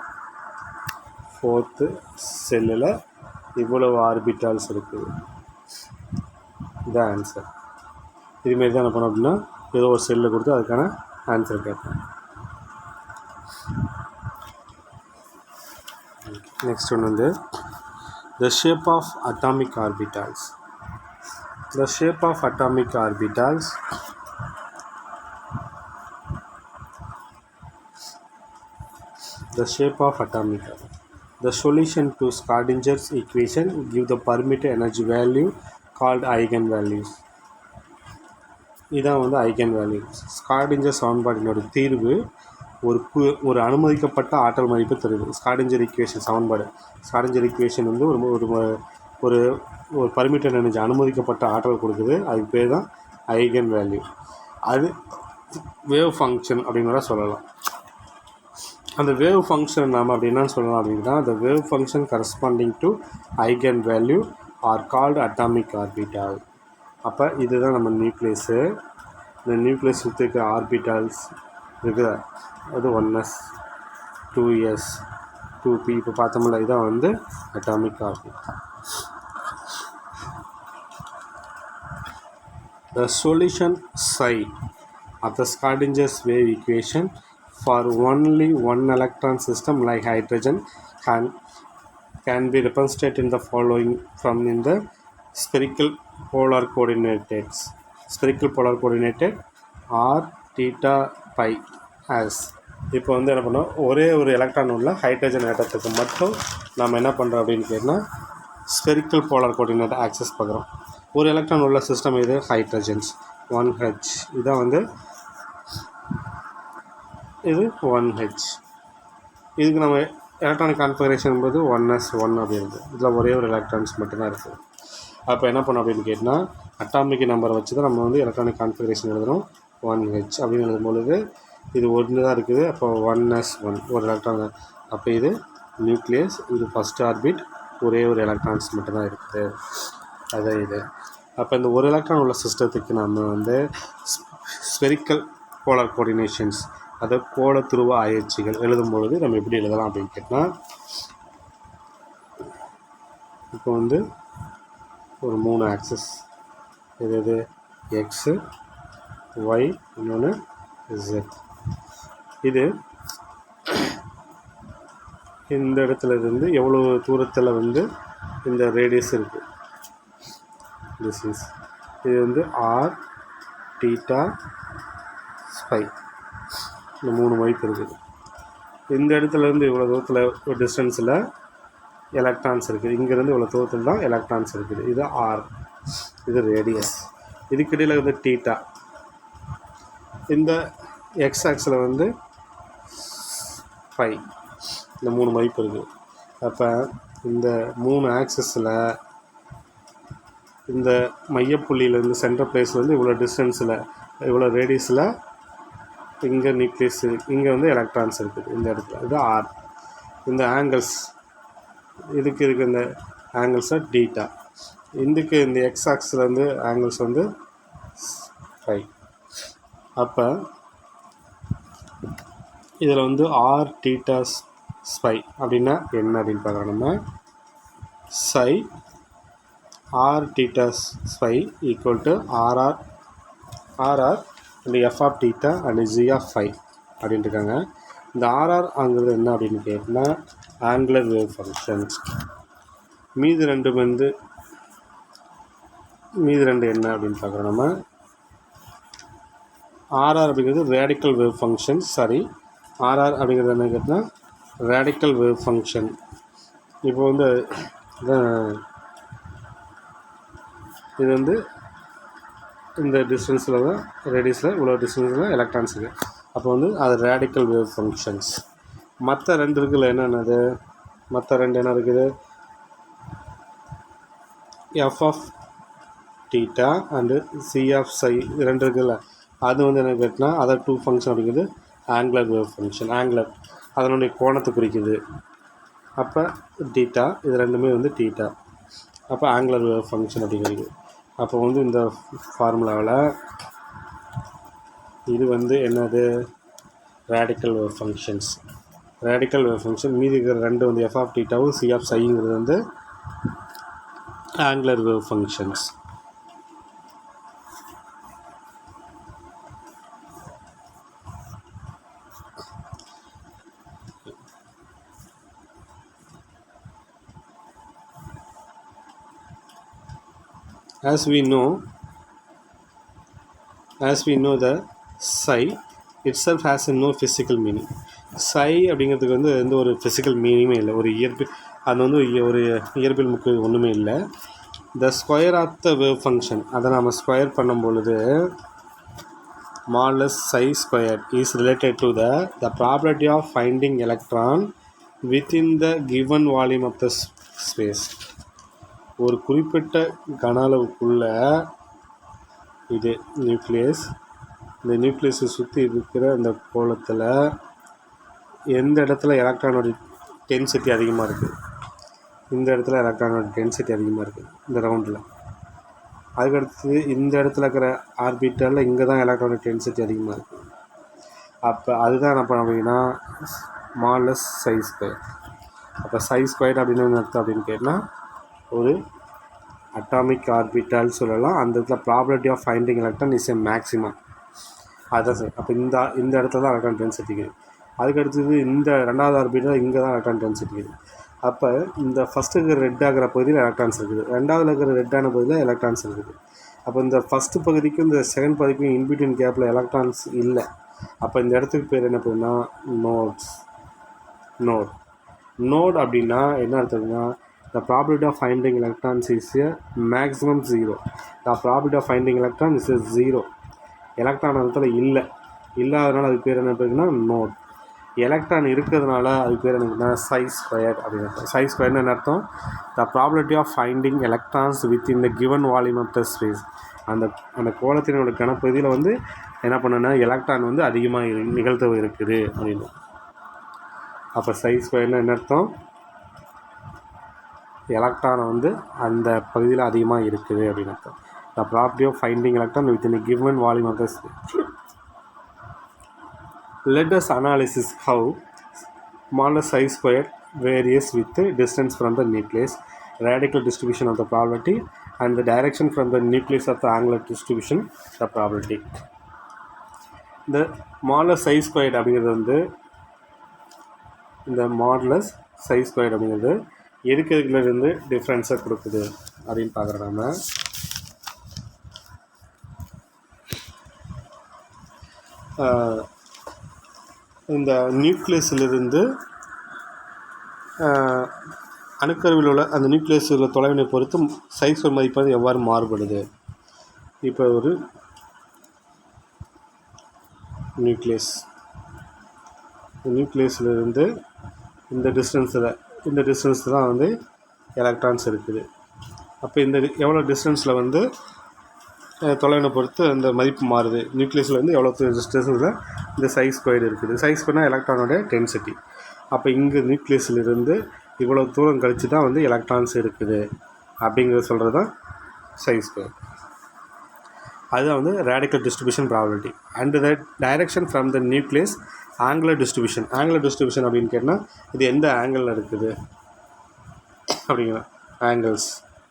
ஃபோர்த்து செல்லில் இவ்வளவு ஆர்பிட்டால்ஸ் இருக்குது. இதுதான் ஆன்சர். இதுமாரி தான் என்ன பண்ணோம் அப்படின்னா ஏதோ ஒரு செல்லை கொடுத்து அதுக்கான ஆன்சர் கேட்பேன். நெக்ஸ்ட் ஒன்று வந்து the shape of atomic orbitals. The shape of atomic orbitals the solution to Schrödinger's equation give the permitted energy value called eigenvalues. இதான் வந்து ஐகன் வேல்யூ. ஸ்கார்டிஞ்சர் சமன்பாட்டினோட தீர்வு ஒரு அனுமதிக்கப்பட்ட ஆற்றல் மதிப்பு தருது. ஸ்கார்டிஞ்சர் ஈக்குவேஷன் சமன்பாடு. ஸ்கார்டிஞ்சர் ஈக்குவேஷன் வந்து ஒரு ஒரு பர்மிட்டட் எனர்ஜி அனுமதிக்கப்பட்ட ஆற்றல் கொடுக்குது. அதுக்கு பேர் தான் ஐகன் வேல்யூ. அது வேவ் ஃபங்க்ஷன் அப்படின்னு சொல்லலாம். அந்த வேவ் ஃபங்க்ஷன் நாம் அப்படி என்னன்னு சொல்லலாம் அப்படின்னா the wave function corresponding to eigen value are called atomic orbital. அப்போ இதுதான் நம்ம நியூக்ளியஸு. இந்த நியூக்ளியஸ் சுற்றி இருக்கிற ஆர்பிட்டால்ஸ் இருக்குது. அது 1s 2s 2p. இப்போ பார்த்தோம்ல இதான் வந்து atomic orbital. The solution psi of the Schrödinger's wave equation for only one electron system like hydrogen can be represented in the following from in the spherical polar coordinated r theta pi as. இப்போ வந்து என்ன பண்ணோம், ஒரே ஒரு electron உள்ள hydrogen ஆட்டத்துக்கு மட்டும் நம்ம என்ன பண்ணுறோம் அப்படின்னு கேட்டால் ஸ்பெரிக்கல் போலார் கோஆர்டினேட் ஆக்சஸ் பார்க்குறோம். ஒரு எலக்ட்ரான் உள்ள சிஸ்டம் இது ஹைட்ரஜன்ஸ் 1h. இதான் வந்து இது 1h. இதுக்கு நம்ம எலக்ட்ரானிக் கான்ஃபிகரேஷன் போது 1s 1 அப்படின்றது. இதில் ஒரே ஒரு எலக்ட்ரான்ஸ் மட்டும்தான் இருக்குது. அப்போ என்ன பண்ணோம் அப்படின்னு கேட்டால் அட்டாமிக் நம்பரை வச்சு தான் நம்ம வந்து எலக்ட்ரானிக் கான்ஃபிகரேஷன் எழுதுகிறோம். 1h அப்படின்னு எழுதும் பொழுது இது ஒன்று தான் இருக்குது. அப்போ 1s 1 ஒரு எலக்ட்ரான். அப்போ இது நியூக்ளியஸ், இது ஃபஸ்ட் ஆர்பிட், ஒரே ஒரு எலக்ட்ரான்ஸ் மட்டும்தான் இருக்குது. அதான் இது. அப்போ இந்த ஒரு எலக்ட்ரான் உள்ள சிஸ்டத்துக்கு நம்ம வந்து ஸ்பெரிக்கல் போலார் கோஆர்டினேஷன்ஸ், அதை கோள துருவ ஆயச்சிகள் எழுதும் பொழுது நம்ம எப்படி எழுதலாம் அப்படின்னு கேட்டால் இப்போ வந்து ஒரு 3 ஆக்சஸ் இது எக்ஸு ஒய் இன்னொன்று Z. இது இந்த இடத்துல இருந்து எவ்வளோ தூரத்தில் வந்து இந்த ரேடியஸ் இருக்குது. இது வந்து ஆர் தீட்டா ஃபை, இந்த 3 மதிப்பு இருக்குது. இந்த இடத்துலேருந்து இவ்வளோ தூரத்தில் ஒரு டிஸ்டன்ஸில் எலக்ட்ரான்ஸ் இருக்குது. இங்கேருந்து இவ்வளோ தூரத்தில் தான் எலக்ட்ரான்ஸ் இருக்குது. இது ஆர், இது ரேடியஸ். இதுக்கிடையில் வந்து தீட்டா. இந்த எக்ஸ் ஆக்ஸில் வந்து ஃபை, இந்த 3 மதிப்பு இருக்குது. அப்போ இந்த 3 ஆக்சஸில் இந்த மையப்புள்ளியிலேருந்து சென்டர் பிளேஸ்லேருந்து இவ்வளோ டிஸ்டன்ஸில் இவ்வளோ ரேடியஸில் இங்கே நியூக்ளியஸ், இங்கே வந்து எலக்ட்ரான்ஸ் இருக்குது இந்த இடத்துல. இது ஆர். இந்த ஆங்கிள்ஸ் இதுக்கு இருக்குது, இந்த ஆங்கிள்ஸை டீட்டா. இதுக்கு இந்த எக்ஸ் ஆக்ஸில் வந்து ஆங்கிள்ஸ் வந்து ஃபை. அப்போ இதில் வந்து ஆர் தீட்டா ஃபை அப்படின்னா என்ன அப்படின்னு பார்க்குறோம் நம்ம. Psi R theta phi equal to R R and F of theta and G of phi அப்படின்ட்டு இருக்காங்க. இந்த ஆர்ஆர்ங்கிறது என்ன அப்படின்னு கேட்டிங்கன்னா ஆங்குலர் வேவ் ஃபங்க்ஷன்ஸ். மீது ரெண்டு என்ன அப்படின்னு பார்க்குறோம் நம்ம. ஆர்ஆர் அப்படிங்கிறது ரேடிக்கல் வேவ் ஃபங்க்ஷன். ஆர்ஆர் அப்படிங்கிறது என்ன கேட்டிங்கன்னா ரேடிக்கல் வேவ் ஃபங்க்ஷன். இப்போ வந்து இது வந்து இந்த டிஸ்டன்ஸில் தான் ரேடியஸில் இவ்வளோ டிஸ்டன்ஸில் எலக்ட்ரான்ஸ் இருக்குது. அப்போ வந்து அது ரேடிக்கல் வேவ் ஃபங்க்ஷன்ஸ். மற்ற ரெண்டு இருக்குல்ல, என்னென்னது மற்ற ரெண்டு என்ன இருக்குது, F of theta and C of psi, இது ரெண்டு இருக்குல்ல. அது வந்து என்ன கேட்டினா அதர் 2 ஃபங்க்ஷன் அப்படிங்கிறது ஆங்குலர் வேவ் ஃபங்க்ஷன். ஆங்குலர் அதனுடைய கோணத்தை குறிக்குது. அப்போ தீட்டா, இது ரெண்டுமே வந்து தீட்டா. அப்போ ஆங்குலர் வேவ் ஃபங்க்ஷன் அப்படிங்கிறது. அப்போ வந்து இந்த ஃபார்முலாவில் இது வந்து என்னது radical wave functions. Radical wave function. மீதி இருக்கிற ரெண்டு வந்து எஃப் ஆஃப் தீட்டாவும் சி ஆஃப் சைங்கிறது வந்து angular wave functions. As we know the psi itself has no physical meaning. psi அப்படிங்கிறதுக்கு வந்து எந்த ஒரு ஃபிசிக்கல் மீனிங்குமே இல்லை. ஒரு அது வந்து ஒரு இயற்பியல் முக்கிய ஒன்றுமே இல்லை. The square of the wave function, அதை நம்ம ஸ்கொயர் பண்ணும் பொழுது modulus psi square is related to the property of finding electron within the given volume of the space. ஒரு குறிப்பிட்ட கன அளவுக்குள்ள இது நியூக்ளியஸ். இந்த நியூக்ளியஸை சுற்றி இருக்கிற அந்த கோளத்தில் எந்த இடத்துல எலக்ட்ரானோட டென்சிட்டி அதிகமாக இருக்குது, இந்த இடத்துல எலக்ட்ரானோட டென்சிட்டி அதிகமாக இருக்குது இந்த ரவுண்டில். அதுக்கடுத்து இந்த இடத்துல இருக்கிற ஆர்பிட்டலில் இங்கே தான் எலக்ட்ரானோட டென்சிட்டி அதிகமாக இருக்குது. அப்போ அதுதான் என்ன பண்ண அப்படின்னா மாடலஸ் psi ஸ்கொயர். அப்போ psi ஸ்கொயர் அப்படின்னு என்ன அர்த்தம் அப்படின்னு கேட்டால் ஒரு அட்டாமிக் ஆர்பிட்டால் சொல்லலாம். அந்த இடத்துல probability of finding electron is a maximum. அதுதான் சார். அப்போ இந்த இடத்துல தான் எலக்ட்ரான் டென்சிட்டி இருக்குது. அதுக்கடுத்தது இந்த ரெண்டாவது ஆர்பிட்டால் இங்கே தான் எலக்ட்ரான் டென்சிட்டி இருக்குது. அப்போ இந்த ஃபஸ்ட்டு இருக்கிற ரெட் ஆகிற பகுதியில் எலக்ட்ரான்ஸ் இருக்குது, ரெண்டாவது இருக்கிற ரெட்டான பகுதியில் எலக்ட்ரான்ஸ் இருக்குது. அப்போ இந்த ஃபஸ்ட்டு பகுதிக்கும் இந்த செகண்ட் பகுதிக்கும் இன்பிட்வீன் கேப்பில் எலக்ட்ரான்ஸ் இல்லை. அப்போ இந்த இடத்துக்கு பேர் என்ன பேருன்னா நோட் அப்படின்னா என்ன அர்த்தம்னா the probability of finding electrons is a maximum 0. the probability of finding electron is a 0. Electron இடத்துல இல்லாதனால அதுக்கு பேர் என்ன பேருன்னா நோட். எலக்ட்ரான் இருக்கிறதுனால அதுக்கு பேர் என்னன்னா psi ஸ்கொயர் அப்படின்னு அர்த்தம். psi ஸ்கொயர்னு என்ன அர்த்தம், the probability of finding electrons within the given volume of the space. அந்த கோளத்தினோட கனப்பகுதியில் வந்து என்ன பண்ணுன்னா எலக்ட்ரான் வந்து அதிகமாக நிகழ்த்தவு இருக்குது அப்படின்னு. அப்போ psi ஸ்கொயர்னு என்ன அர்த்தம், எலக்ட்ரான் வந்து அந்த பகுதியில் அதிகமாக இருக்குது அப்படின்னு அர்த்தம். The property of finding electron within a given volume of the space. Let us analyze how modulus psi square varies with the distance from the nucleus, radical distribution of the probability, and the direction from the nucleus of the angular distribution, the probability. இந்த modulus psi squared அப்படிங்கிறது வந்து இந்த modulus சை squared அப்படிங்கிறது இருக்கிறதுலேருந்து டிஃப்ரென்ஸை கொடுக்குது அப்படின்னு பார்க்குறோம் நம்ம. இந்த நியூக்ளியஸிலிருந்து அணுக்கருவில் உள்ள அந்த நியூக்ளியஸ் உள்ள தொலைவினை பொறுத்து சை ஸ்கொயர் மதிப்பு எவ்வாறு மாறுபடுது. இப்போ ஒரு நியூக்ளியஸிலிருந்து இந்த டிஸ்டன்ஸில் தான் வந்து எலக்ட்ரான்ஸ் இருக்குது. அப்போ இந்த எவ்வளோ டிஸ்டன்ஸில் வந்து தொலைவினை பொறுத்து அந்த மதிப்பு மாறுது. நியூக்ளியஸில் வந்து எவ்வளோ டிஸ்டன்ஸில் இந்த சை ஸ்கொயர் இருக்குது. சை ஸ்கொயர்னால் எலக்ட்ரானோட டென்சிட்டி. அப்போ இங்கே நியூக்ளியஸிலிருந்து இவ்வளோ தூரம் கழித்து தான் வந்து எலக்ட்ரான்ஸ் இருக்குது அப்படிங்கிறத சொல்கிறது தான் சை ஸ்கொயர். அதுதான் வந்து radical distribution probability. And the direction from the nucleus angular distribution. Angular distribution அப்படின்னு கேட்டால் இது எந்த ஆங்கிளில் இருக்குது அப்படிங்கிற ஆங்கிள்ஸ்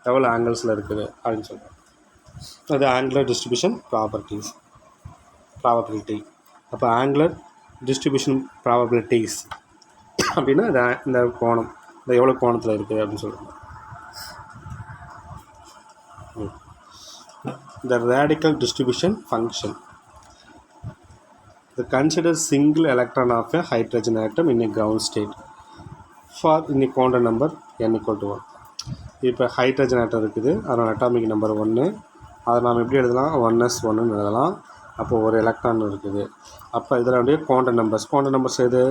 எவ்வளோ ஆங்கிள்ஸில் இருக்குது அப்படின்னு சொல்கிறோம். அது ஆங்குலர் டிஸ்ட்ரிபியூஷன் ப்ராபபிலிட்டி. அப்போ ஆங்குலர் டிஸ்ட்ரிபியூஷன் ப்ராபபிலிட்டிஸ் அப்படின்னா இந்த கோணம் இந்த எவ்வளோ கோணத்தில் இருக்குது அப்படின்னு சொல்கிறோம். The radical distribution function. The consider single electron of a hydrogen atom in a ground state for in a quantum number n equal to 1. இப்போ ஹைட்ரஜன் ஆட்டம் இருக்குது, அதோட அட்டாமிக் நம்பர் 1. அதை நாம் எப்படி எழுதலாம்? 1s1 எழுதலாம். அப்போ ஒரு எலக்ட்ரான் இருக்குது. அப்போ இதில் வந்து குவாண்டம் நம்பர்ஸ் எது?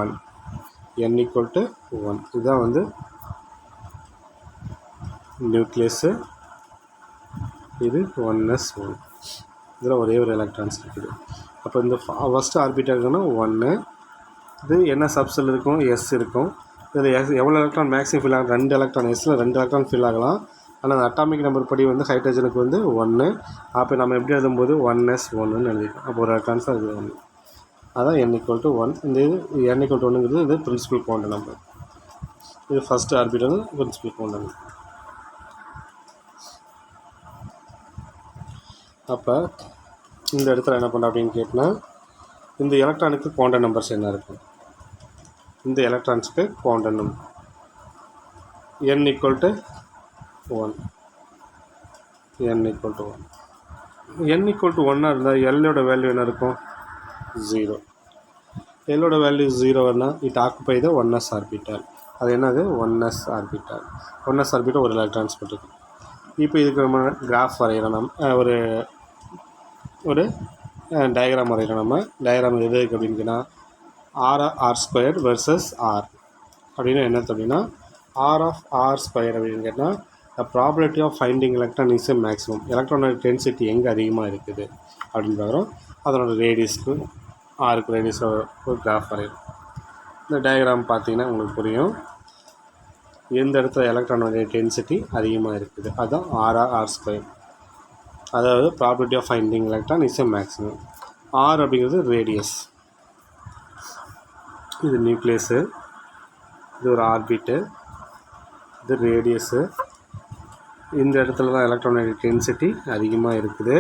1, n equal to 1. இதுதான் வந்து நியூக்ளியஸு. இது 1s1. இதில் ஒரே ஒரு எலக்ட்ரான்ஸ் இருக்குது. அப்போ இந்த ஃபஸ்ட்டு ஆர்பிட்டால் இருக்குன்னா 1. இது என்ன சப்செல் இருக்கும்? எஸ் இருக்கும். இதில் எவ்வளோ எலக்ட்ரான் மேக்ஸிமம் ஃபில் ஆகும்? 2 எலக்ட்ரான். எஸ்ஸில் 2 எலக்ட்ரான் ஃபில் ஆகலாம். ஆனால் அந்த அட்டாமிக் நம்பர் படி வந்து ஹைட்ரஜனுக்கு வந்து 1. அப்போ நம்ம எப்படி எழுதும்போது 1s1ன்னு எழுதிக்கலாம். அப்போ ஒரு எலக்ட்ரான்ஸ் தான் இருக்குது 1. அதான் n equal to 1. இந்த இது n equal to 1ங்கிறது இது பிரின்சிபல் குவாண்டம் நம்பர். இது first orbital principal quantum number. அப்போ இந்த இடத்துல என்ன பண்ண அப்படின்னு கேட்டால் இந்த எலக்ட்ரானுக்கு குவாண்டம் நம்பர்ஸ் என்ன இருக்கும்? இந்த எலக்ட்ரான்ஸுக்கு quantum number n equal to 1. n equal to 1. n equal to 1 இருந்தால் எல்லோட வேல்யூ என்ன இருக்கும்? 0. எல்லோட வேல்யூ 0னா it occupy the 1s orbital. அது என்னது? 1s orbital. 1s ஆர்பிட்டால் ஒரு எலக்ட்ரான்ஸ் போட்டுருக்கு. இப்போ இதுக்கு நம்ம கிராஃப் வரைகிறோம். நம்ம ஒரு டயக்ராம் வரைகிறோம். நம்ம டயக்ராம் எது இருக்குது அப்படின்னு கேட்டால் r ஸ்கொயர் வெர்சஸ் ஆர் அப்படின்னு என்னது அப்படின்னா r of r ஸ்கொயர் அப்படின்னு கேட்டால் the probability of finding electron is a maximum. எலக்ட்ரானோட டென்சிட்டி எங்கே அதிகமாக இருக்குது அப்படின்னு பார்க்குறோம். அதனோட ரேடியஸ்க்கு ஆருக்கு ரேடியஸில் ஒரு கிராஃப் வரையும். இந்த டயக்ராம் பார்த்தீங்கன்னா உங்களுக்கு புரியும். எந்த இடத்துல எலக்ட்ரானோட டென்சிட்டி அதிகமாக இருக்குது அதுதான் r ஸ்கொயர். அதாவது probability of finding electron is a maximum. R அப்படிங்கிறது ரேடியஸ். இது நியூக்ளியஸு, இது ஒரு ஆர்பிட்டு, இது ரேடியஸு. இந்த இடத்துல தான் எலக்ட்ரானோட டென்சிட்டி அதிகமாக இருக்குது.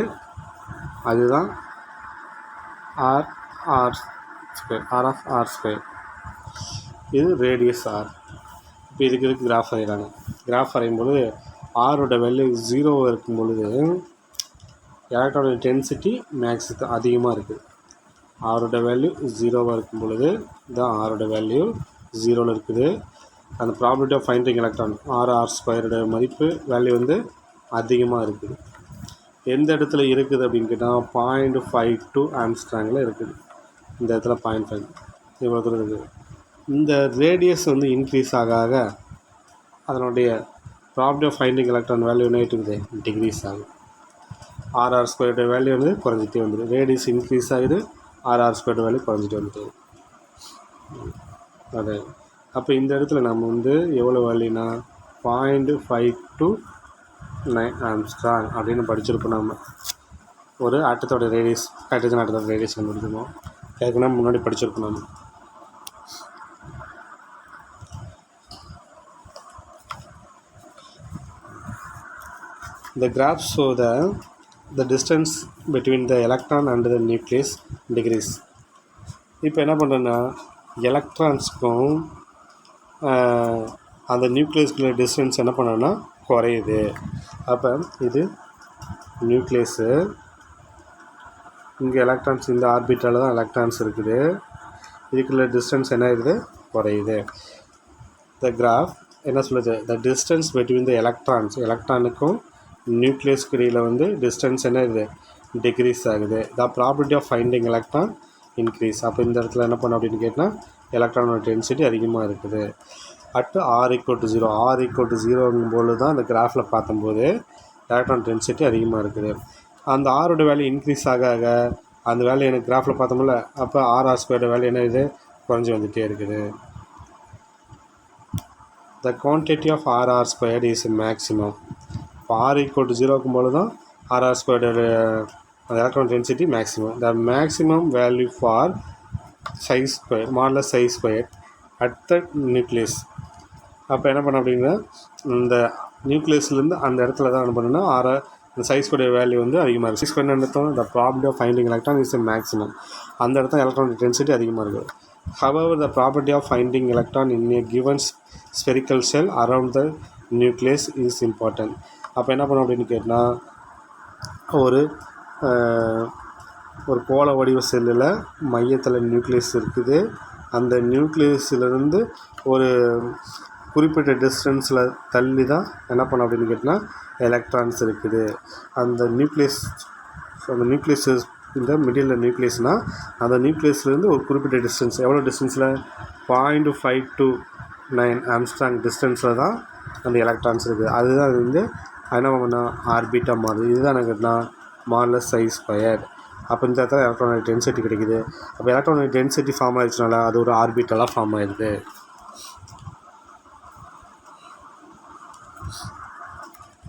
அதுதான் r square, r of r square. இது ரேடியஸ் ஆர். இப்போ இதுக்கு கிராஃப் வரைகிறாங்க. கிராஃப் வரையும்போது ஆரோட வேல்யூ 0 இருக்கும் பொழுது எலக்ட்ரானோட டென்சிட்டி மேக்ஸுக்கு அதிகமாக இருக்குது. ஆரோட வேல்யூ 0வாக இருக்கும் பொழுது தான் ஆரோட வேல்யூ 0ல் இருக்குது. அந்த probability of finding electron r ஸ்கொயரோட மதிப்பு வேல்யூ வந்து அதிகமாக இருக்குது. எந்த இடத்துல இருக்குது அப்படின்னு கேட்டால் 0.52 ஆம்ஸ்ட்ராங்கில் இருக்குது. இந்த இடத்துல 0.5 இவ்வளோ தூரம் இருக்குது. இந்த ரேடியஸ் வந்து இன்க்ரீஸ் ஆக அதனுடைய probability of finding electron value என்ன இருக்குது? டிக்ரீஸ் ஆகும். ஆர் ஸ்கொயரோட வேல்யூ வந்து குறைஞ்சிட்டே வந்துடும். ரேடியஸ் இன்க்ரீஸ் ஆகுது, ஆர் ஸ்கொயரோட வேல்யூ குறைஞ்சிட்டே வந்துட்டு. அது அப்போ இந்த இடத்துல நம்ம வந்து எவ்வளோ வேல்யூனா 0.529 ஆம்ஸ்ட்ராங் அப்படின்னு படிச்சிருப்போம். நம்ம ஒரு ஆட்டத்தோட ரேடியஸ், ஹைட்ரஜன் ஆட்டத்தோட ரேடியஸ் கண்டுபிடிச்சிருப்போம். ஏற்கனவே முன்னாடி படிச்சிருப்போம் நம்ம. The graphs show the distance between the electron and the nucleus decrease. இப்போ என்ன பண்ணுறேன்னா எலக்ட்ரான்ஸுக்கும் அந்த நியூக்ளியஸ்குள்ள டிஸ்டன்ஸ் என்ன பண்ணோன்னா குறையுது. அப்போ இது நியூக்ளியஸு, இங்கே எலக்ட்ரான்ஸ், இந்த ஆர்பிட்டால் தான் எலக்ட்ரான்ஸ் இருக்குது, இதுக்குள்ள டிஸ்டன்ஸ் என்ன ஆகுது, குறையுது. த கிராஃப் என்ன சொல்லுது, the distance between the electrons, எலக்ட்ரானுக்கும் நியூக்ளியஸ்க்கு இடையில் வந்து டிஸ்டன்ஸ் என்ன ஆகுது, டிக்ரீஸ் ஆகுது. The property of finding electron increase. அப்போ இந்த இடத்துல என்ன பண்ண அப்படின்னு கேட்டால் எலக்ட்ரானோட டென்சிட்டி அதிகமாக இருக்குது. அட் r = 0, r = 0ங்கும்போது தான் அந்த கிராஃபில் பார்க்கும்போது எலக்ட்ரான் டென்சிட்டி அதிகமாக இருக்குது. அந்த ஆரோட வேல்யூ இன்க்ரீஸ் ஆக ஆக அந்த வேல்யூ எனக்கு கிராஃபில் பார்த்தோம்ல, அப்போ r² வேல்யூ என்ன இது, குறைஞ்சி வந்துகிட்டே இருக்குது. The quantity of r² is maximum. இப்போ r = 0க்கும்போது தான் r² electron density maximum. The maximum value for ψ², modulus ψ² at the nucleus. அப்போ என்ன பண்ண அப்படின்னா இந்த நியூக்ளியஸ்லேருந்து அந்த இடத்துல தான் என்ன பண்ணுன்னா இந்த ψ² வேல்யூ வந்து அதிகமாக இருக்குது. ψ² அர்த்தம் the property of finding electron is maximum. அந்த இடத்துல எலக்ட்ரான் டென்சிட்டி அதிகமாக இருக்குது. However, the property of finding electron in a given spherical shell around the nucleus is important. அப்போ என்ன பண்ணோம் அப்படின்னு கேட்டால் ஒரு கோள வடிவ செல்லில் மையத்தில் நியூக்ளியஸ் இருக்குது. அந்த நியூக்ளியஸிலிருந்து ஒரு குறிப்பிட்ட டிஸ்டன்ஸில் தள்ளி தான் என்ன பண்ணோம் அப்படின்னு கேட்டால் எலக்ட்ரான்ஸ் இருக்குது. அந்த நியூக்ளியஸ் இந்த மிடில் நியூக்ளியஸ்னால் அந்த நியூக்ளியஸ்லேருந்து ஒரு குறிப்பிட்ட டிஸ்டன்ஸ், எவ்வளோ டிஸ்டன்ஸில் 0.529 ஆம்ஸ்ட்ராங் டிஸ்டன்ஸில் தான் அந்த எலக்ட்ரான்ஸ் இருக்குது. அதுதான் அது வந்து என்ன பண்ணால் ஆர்பிட்டாக மாறுது. இதுதான் என்ன கேட்டால் மாடலஸ் ψ². அப்போ இந்த இடத்துல எலக்ட்ரானிக் டென்சிட்டி கிடைக்குது. அப்போ எலக்ட்ரானிக் டென்சிட்டி ஃபார்ம் ஆகிடுச்சுனால அது ஒரு ஆர்பிட்டலாக ஃபார்ம் ஆகிடுது.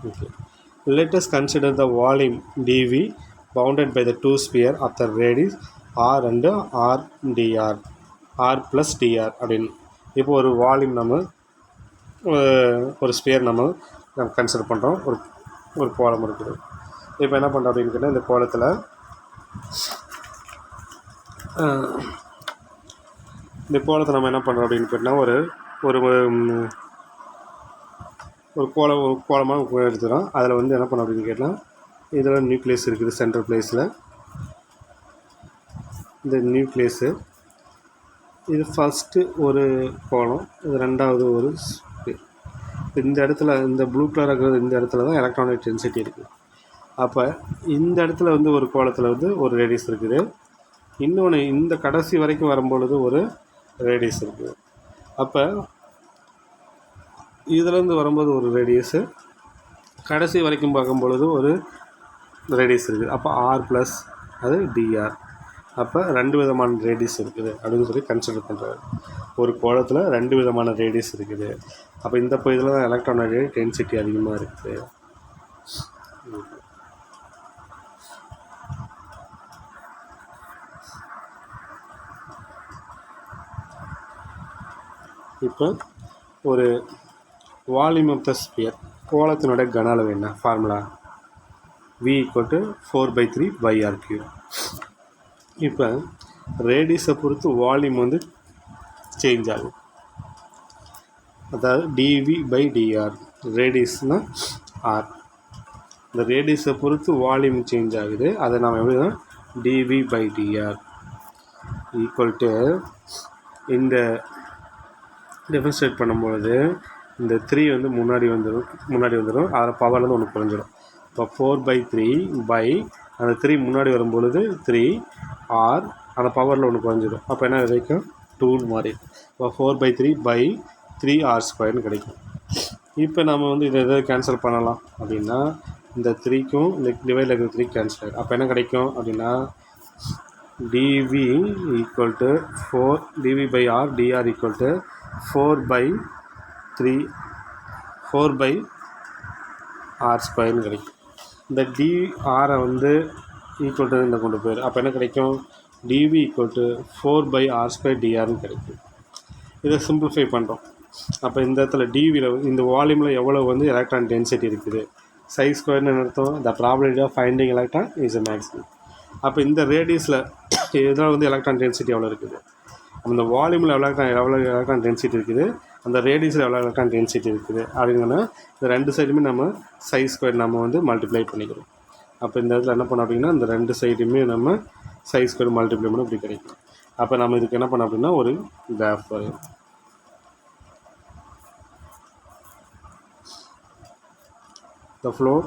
Okay. Let us consider the volume dV bounded by the two spheres of the radius r and r dr, r plus dr அப்படின்னு. இப்போ ஒரு வால்யூம் நம்ம ஒரு ஸ்பியர் நம்ம கன்சிடர் பண்ணுறோம். ஒரு கோளம் இருக்குது. இப்போ என்ன பண்ணுறோம் அப்படின்னு கேட்டால் இந்த கோளத்தில் நம்ம என்ன பண்ணுறோம் அப்படின்னு கேட்டால் ஒரு கோலமாக எடுத்துக்கிறோம். அதில் வந்து என்ன பண்ணோம் அப்படின்னு கேட்டால் இதில் நியூக்ளியஸ் இருக்குது சென்ட்ரல் பிளேஸில். இந்த நியூக்ளியஸு இது ஃபஸ்ட்டு ஒரு கோலம், இது ரெண்டாவது ஒரு இந்த இடத்துல இந்த ப்ளூ கலர் இருக்கிறது இந்த இடத்துல தான் எலக்ட்ரானிக் டென்சிட்டி இருக்குது. அப்போ இந்த இடத்துல வந்து ஒரு கோலத்தில் வந்து ஒரு ரேடியஸ் இருக்குது. இன்னொன்று இந்த கடைசி வரைக்கும் வரும்பொழுது ஒரு ரேடியஸ் இருக்குது. அப்போ இதிலேருந்து வரும்போது ஒரு ரேடியஸு, கடைசி வரைக்கும் பார்க்கும்பொழுது ஒரு ரேடியஸ் இருக்குது. அப்போ ஆர் ப்ளஸ் அது டிஆர். அப்போ ரெண்டு விதமான ரேடியஸ் இருக்குது அப்படின்னு சொல்லி கன்சிடர் பண்ணுறாரு. ஒரு கோளத்தில் ரெண்டு விதமான ரேடியஸ் இருக்குது. அப்போ இந்த இதில் தான் எலக்ட்ரானோட டென்சிட்டி அதிகமாக இருக்குது. இப்போ ஒரு வால்யூம் ஆஃப் த ஸ்பியர், கோளத்தினுடைய கன அளவு என்ன ஃபார்முலா, V = 4/3/r³. இப்போ ரேடியஸை பொறுத்து வால்யூம் வந்து சேஞ்ச் ஆகும். அதாவது dV/dr, ரேடியஸ்னால் ஆர். இந்த ரேடியஸை பொறுத்து வால்யூம் சேஞ்ச் ஆகுது. அதை நாம் எப்படின்னா dV/dr = இந்த டெஃபரன்ஷியேட் பண்ணும்பொழுது இந்த 3 வந்து முன்னாடி வந்துடும். அதில் பவர்லேருந்து ஒன்று குறைஞ்சிடும். இப்போ 4/3 அந்த 3 முன்னாடி வரும்பொழுது 3r, அந்த பவரில் ஒன்று குறைஞ்சிடும். அப்போ என்ன கிடைக்கும், 2 மாதிரி. இப்போ 4/3/3r² கிடைக்கும். இப்போ நம்ம வந்து இதை எதாவது கேன்சல் பண்ணலாம் அப்படின்னா இந்த 3க்கும் இந்த டிவைடில் இருக்கிற 3 கேன்சல் ஆகிடும். அப்போ என்ன கிடைக்கும் அப்படின்னா dV = 4 dV/r dr = 4/r² கிடைக்கும். இந்த dr வந்து ஈக்குவல் இந்த கொண்டு போயிடும். அப்போ என்ன கிடைக்கும், dV = 4/r² drன்னு கிடைக்கும். இதை சிம்பிளிஃபை பண்ணுறோம். அப்போ இந்த இடத்துல dVயில் இந்த வால்யூமில் எவ்வளோ வந்து எலக்ட்ரான் டென்சிட்டி இருக்குது, ψ² அர்த்தம் the probability of finding electron is a maximum. அப்போ இந்த ரேடியஸில் இதெல்லாம் வந்து எலக்ட்ரான் டென்சிட்டி எவ்வளோ இருக்குது, அந்த வால்யூமில் எவ்வளோ எலக்ட்ரான் டென்சிட்டி இருக்குது, அந்த ரேடியஸில் எவ்வளோ எலக்ட்ரான் டென்சிட்டி இருக்குது அப்படிங்கன்னா இந்த ரெண்டு சைடுமே நம்ம சைஸ் ஸ்கொயர் நம்ம வந்து மல்டிப்ளை பண்ணிக்கிறோம். அப்போ இந்த இடத்துல என்ன பண்ணோம் அப்படின்னா இந்த ரெண்டு சைடுமே நம்ம சைஸ் ஸ்கொயர் மல்டிப்ளை பண்ணி இப்படி கிடைக்கும். அப்போ நம்ம இதுக்கு என்ன பண்ணோம் அப்படின்னா ஒரு கிராஃப் வரையும். The floor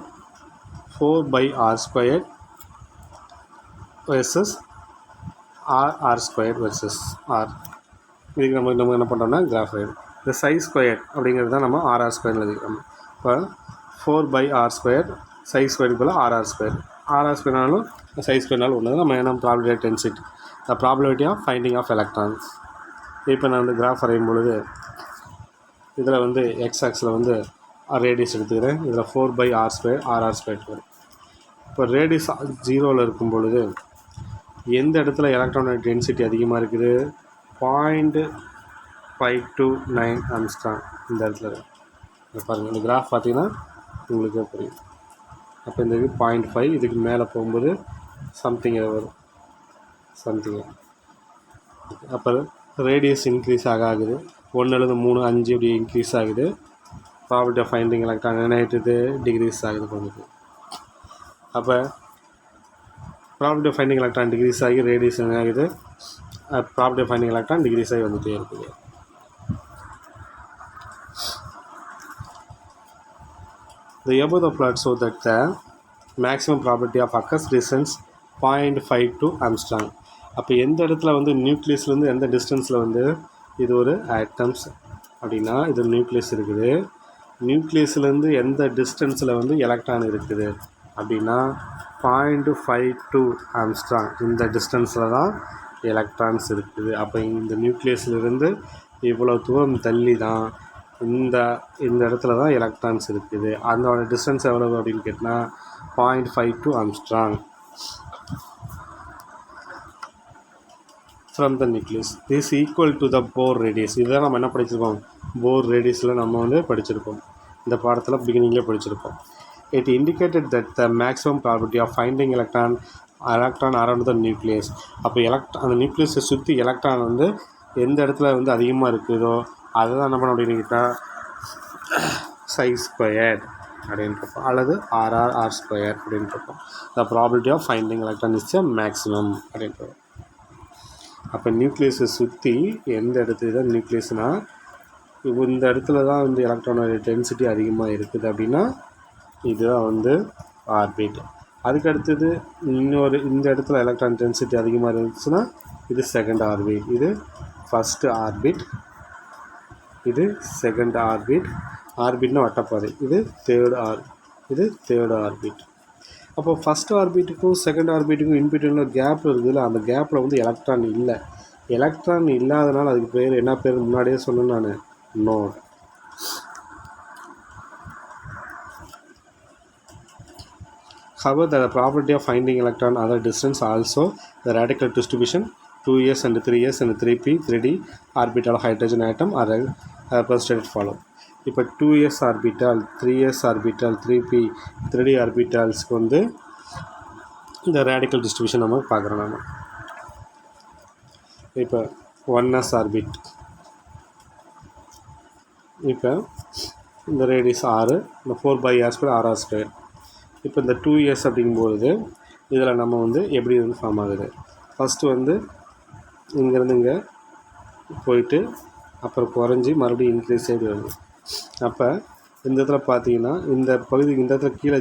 4/r² versus r² versus r. இதுக்கு நம்ம என்ன பண்ணுறோம்னா கிராஃப் வரையும். இந்த சைஸ் ஸ்கொயர் அப்படிங்கிறது தான் நம்ம r² எழுதிக்கிறோம். இப்போ 4/r² சைஸ் ஸ்கொயருக்கு போல் r². சைஸ் ஸ்கொயர்னாலும் ஒன்று நம்ம என்ன probability density the probability of finding of electrons. இப்போ நான் வந்து கிராஃப் வரையும் பொழுது இதில் வந்து எக்ஸ் ஆக்ஸில் வந்து ரேடியஸ் எடுத்துக்கிறேன். இதில் 4/r² r² வரும். இப்போ ரேடியஸ் 0ல் இருக்கும் பொழுது எந்த இடத்துல எலக்ட்ரானோட டென்சிட்டி அதிகமாக இருக்குது? 0.529 ஆம்ஸ்ட்ராங் இந்த இடத்துல பாருங்கள். இந்த கிராஃப் பார்த்தீங்கன்னா உங்களுக்கே புரியும். அப்போ இந்த இது 0.5, இதுக்கு மேலே போகும்போது சம்திங் வரும் சம்திங். அப்போ ரேடியஸ் இன்க்ரீஸ் ஆகுது. 1 3 5 இப்படி இன்க்ரீஸ் ஆகுது. ப்ராபபிலிட்டி ஆஃப் ஃபைண்டிங் எலக்ட்ரான் என்ன ஆகிடுது? டிக்ரீஸ் ஆகுது கொஞ்சம். அப்போ probability of finding electron decrease ஆகி ரேடியஸ் என்ன ஆகுது? Probability of finding electron decrease ஆகி வந்துகிட்டே இருக்குது. The above the plot show that the maximum probability of occurs distance 0.52 Armstrong. அப்போ எந்த இடத்துல வந்து நியூக்ளியஸ்லேருந்து எந்த டிஸ்டன்ஸில் வந்து இது ஒரு ஆட்டம்ஸ் அப்படின்னா இது நியூக்ளியஸ் இருக்குது. நியூக்ளியஸ்லேருந்து எந்த டிஸ்டன்ஸில் வந்து எலக்ட்ரான் இருக்குது அப்படின்னா 0.52 ஆம்ஸ்ட்ராங் இந்த டிஸ்டன்ஸில் தான் எலக்ட்ரான்ஸ் இருக்குது. அப்போ இந்த நியூக்ளியஸ்லேருந்து இவ்வளோ தூரம் தள்ளி தான் இந்த இடத்துல தான் எலக்ட்ரான்ஸ் இருக்குது. அதோட டிஸ்டன்ஸ் எவ்வளவு அப்படின்னு கேட்டால் 0.52 angstrom from the nucleus. This equal to the Bohr radius. இதுதான் நம்ம என்ன படிச்சிருக்கோம்? போர் ரேடியஸில் நம்ம வந்து படிச்சிருக்கோம். இந்த பாடத்தில் பிகினிங்கில் படிச்சிருக்கோம். It indicated that the maximum probability of finding electron around the nucleus. அப்போ அந்த நியூக்ளியஸை சுற்றி எலக்ட்ரான் வந்து எந்த இடத்துல வந்து அதிகமாக இருக்குதோ அதை தான் என்ன பண்ண அப்படின்னுக்கிட்டா சைஸ் ஸ்கொயர் அப்படின்ட்டுருப்போம் அல்லது r² அப்படின்ட்டுருப்போம். The probability of finding electron is a maximum அப்படின்ட்டு. அப்போ நியூக்ளியஸை சுற்றி எந்த இடத்துல தான் நியூக்ளியஸ்னால் இந்த இடத்துல தான் வந்து எலக்ட்ரானோட டென்சிட்டி அதிகமாக இருக்குது அப்படின்னா இதுதான் வந்து ஆர்பிட். அதுக்கு அடுத்தது இந்த இடத்துல எலக்ட்ரான் டென்சிட்டி அதிகமாக இருந்துச்சுன்னா இது செகண்ட் ஆர்பிட், இது ஃபஸ்ட்டு ஆர்பிட், இது செகண்ட் ஆர்பிட். ஆர்பிட்னா வட்டப்பாதை. இது தேர்டு ஆர்பிட். அப்போ ஃபஸ்ட் ஆர்பிட்டுக்கும் செகண்ட் ஆர்பிட்டுக்கும் இன்பிட்வீனில் கேப் இருக்குதுல்ல, அந்த கேப்பில் வந்து எலக்ட்ரான் இல்லை. எலக்ட்ரான் இல்லாதனால அதுக்கு பேர் என்ன பேர் முன்னாடியே சொன்னேன் நான், note. However, the probability of finding electron other distance also the radical distribution 2s and 3s and 3p 3d orbital hydrogen atom are represented follow. இப்போ 2s orbital 3s orbital 3p 3d ஆர்பிட்டால்ஸ்க்கு வந்து இந்த radical distribution நம்ம பார்க்குறோம். நம்ம இப்போ 1s orbit, இப்போ இந்த radius 6, இந்த 4/r², r². இப்போ இந்த 2s அப்படிங்கும்போது இதில் நம்ம வந்து எப்படி வந்து ஃபார்ம் ஆகுது? ஃபஸ்ட்டு வந்து இங்கேருந்து இங்கே போயிட்டு அப்புறம் குறைஞ்சி மறுபடியும் இன்க்ரீஸ் ஆகி வருது. அப்போ இந்த இடத்துல பார்த்தீங்கன்னா இந்த பகுதி இந்த இடத்துல கீழே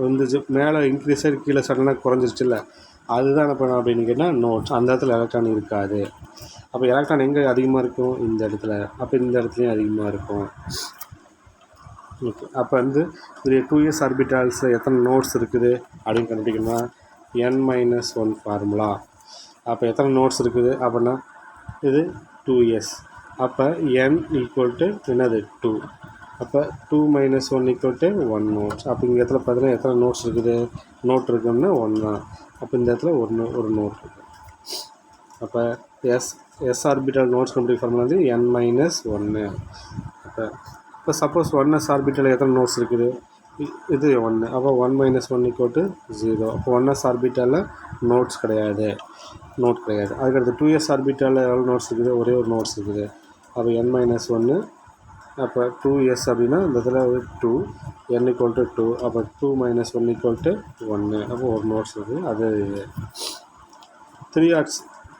வந்து மேலே இன்க்ரீஸ் ஆகி கீழே சடனாக குறைஞ்சிருச்சுல்ல, அதுதான் என்ன பண்ணணும் அப்படின்னு கேட்டால் நோட்ஸ். அந்த இடத்துல எலக்ட்ரான் இருக்காது. அப்போ எலக்ட்ரான் எங்கே அதிகமாக இருக்கும்? இந்த இடத்துல. அப்போ இந்த இடத்துலையும் அதிகமாக இருக்கும். ஓகே, அப்போ வந்து இது 2s ஆர்பிட்டால்ஸில் எத்தனை நோட்ஸ் இருக்குது அப்படின்னு கண்டுபிடிக்கணும்னா n-1 ஃபார்முலா. அப்போ எத்தனை நோட்ஸ் இருக்குது அப்படின்னா இது 2s. அப்போ n ஈக்குவல் டு என்னது 2. அப்போ 2 - 1 = 1 நோட்ஸ். அப்போ இந்த இடத்துல பார்த்தீங்கன்னா எத்தனை நோட்ஸ் இருக்குது? நோட் இருக்குன்னா 1 தான். அப்போ இந்த இடத்துல ஒரு நோட் இருக்குது. அப்போ s orbital nodes complete formula வந்து n-1. இப்போ சப்போஸ் 1s ஆர்பிட்டலில் எத்தனை நோட்ஸ் இருக்குது? இது 1. அப்போ 1 - 1 = 0. அப்போ 1s ஆர்பிட்டலில் நோட் கிடையாது. அதுக்கடுத்து 2s ஆர்பிட்டலில் எவ்வளோ நோட்ஸ் இருக்குது? ஒரே ஒரு நோட்ஸ் இருக்குது. அப்போ n - 1 அப்போ 2s அப்படின்னா இந்த இதில் 2 n ஈக்குவல் டு 2 அப்போ 2 மைனஸ் 1 ஈக்குவல் டு 1 அப்போ ஒரு நோட்ஸ் இருக்குது. அது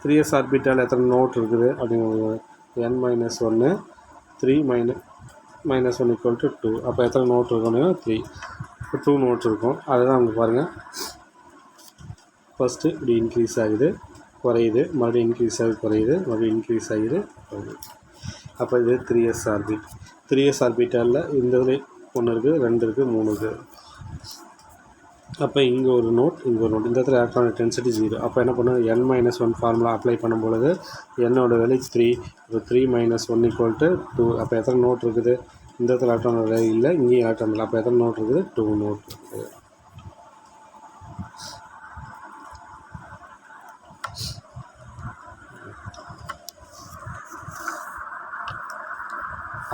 3s ஆர்பிட்டால் எத்தனை நோட் இருக்குது அப்படிங்கிறது n minus 1 3 minus 1 equal to 2 அப்போ எத்தனை நோட் இருக்குன்னா 3 இப்போ 2 நோட்ஸ் இருக்கும். அதுதான் அங்கே பாருங்கள் ஃபஸ்ட்டு இப்படி இன்க்ரீஸ் ஆகுது குறையுது மறுபடியும் இன்க்ரீஸ் ஆகி குறையுது மறுபடியும் இன்க்ரீஸ் ஆகிது குறையுது. அப்போ இது 3s ஆர்பிட். 3s ஆர்பிட்டாலில் இந்த இதில் 1 இருக்குது 2 இருக்குது 3 இருக்குது. அப்போ இங்கே ஒரு நோட் இங்கே ஒரு நோட் இந்த இடத்துல எலக்ட்ரானிக் டென்சிட்டி 0. அப்போ என்ன பண்ணும் n-1 ஃபார்முலா அப்ளை பண்ணும்பொழுது என்னோட வேல்யூ 3 இப்போ 3 மைனஸ் 1 ஈக்குவல் டு 2 அப்போ எத்தனை நோட் இருக்குது இந்த இடத்துல எலக்ட்ரானோட வேல்யூ இல்லை இங்கேயும் எலக்ட்ரான் இல்லை அப்போ எத்தனை நோட் இருக்குது 2 நோட் இருக்குது.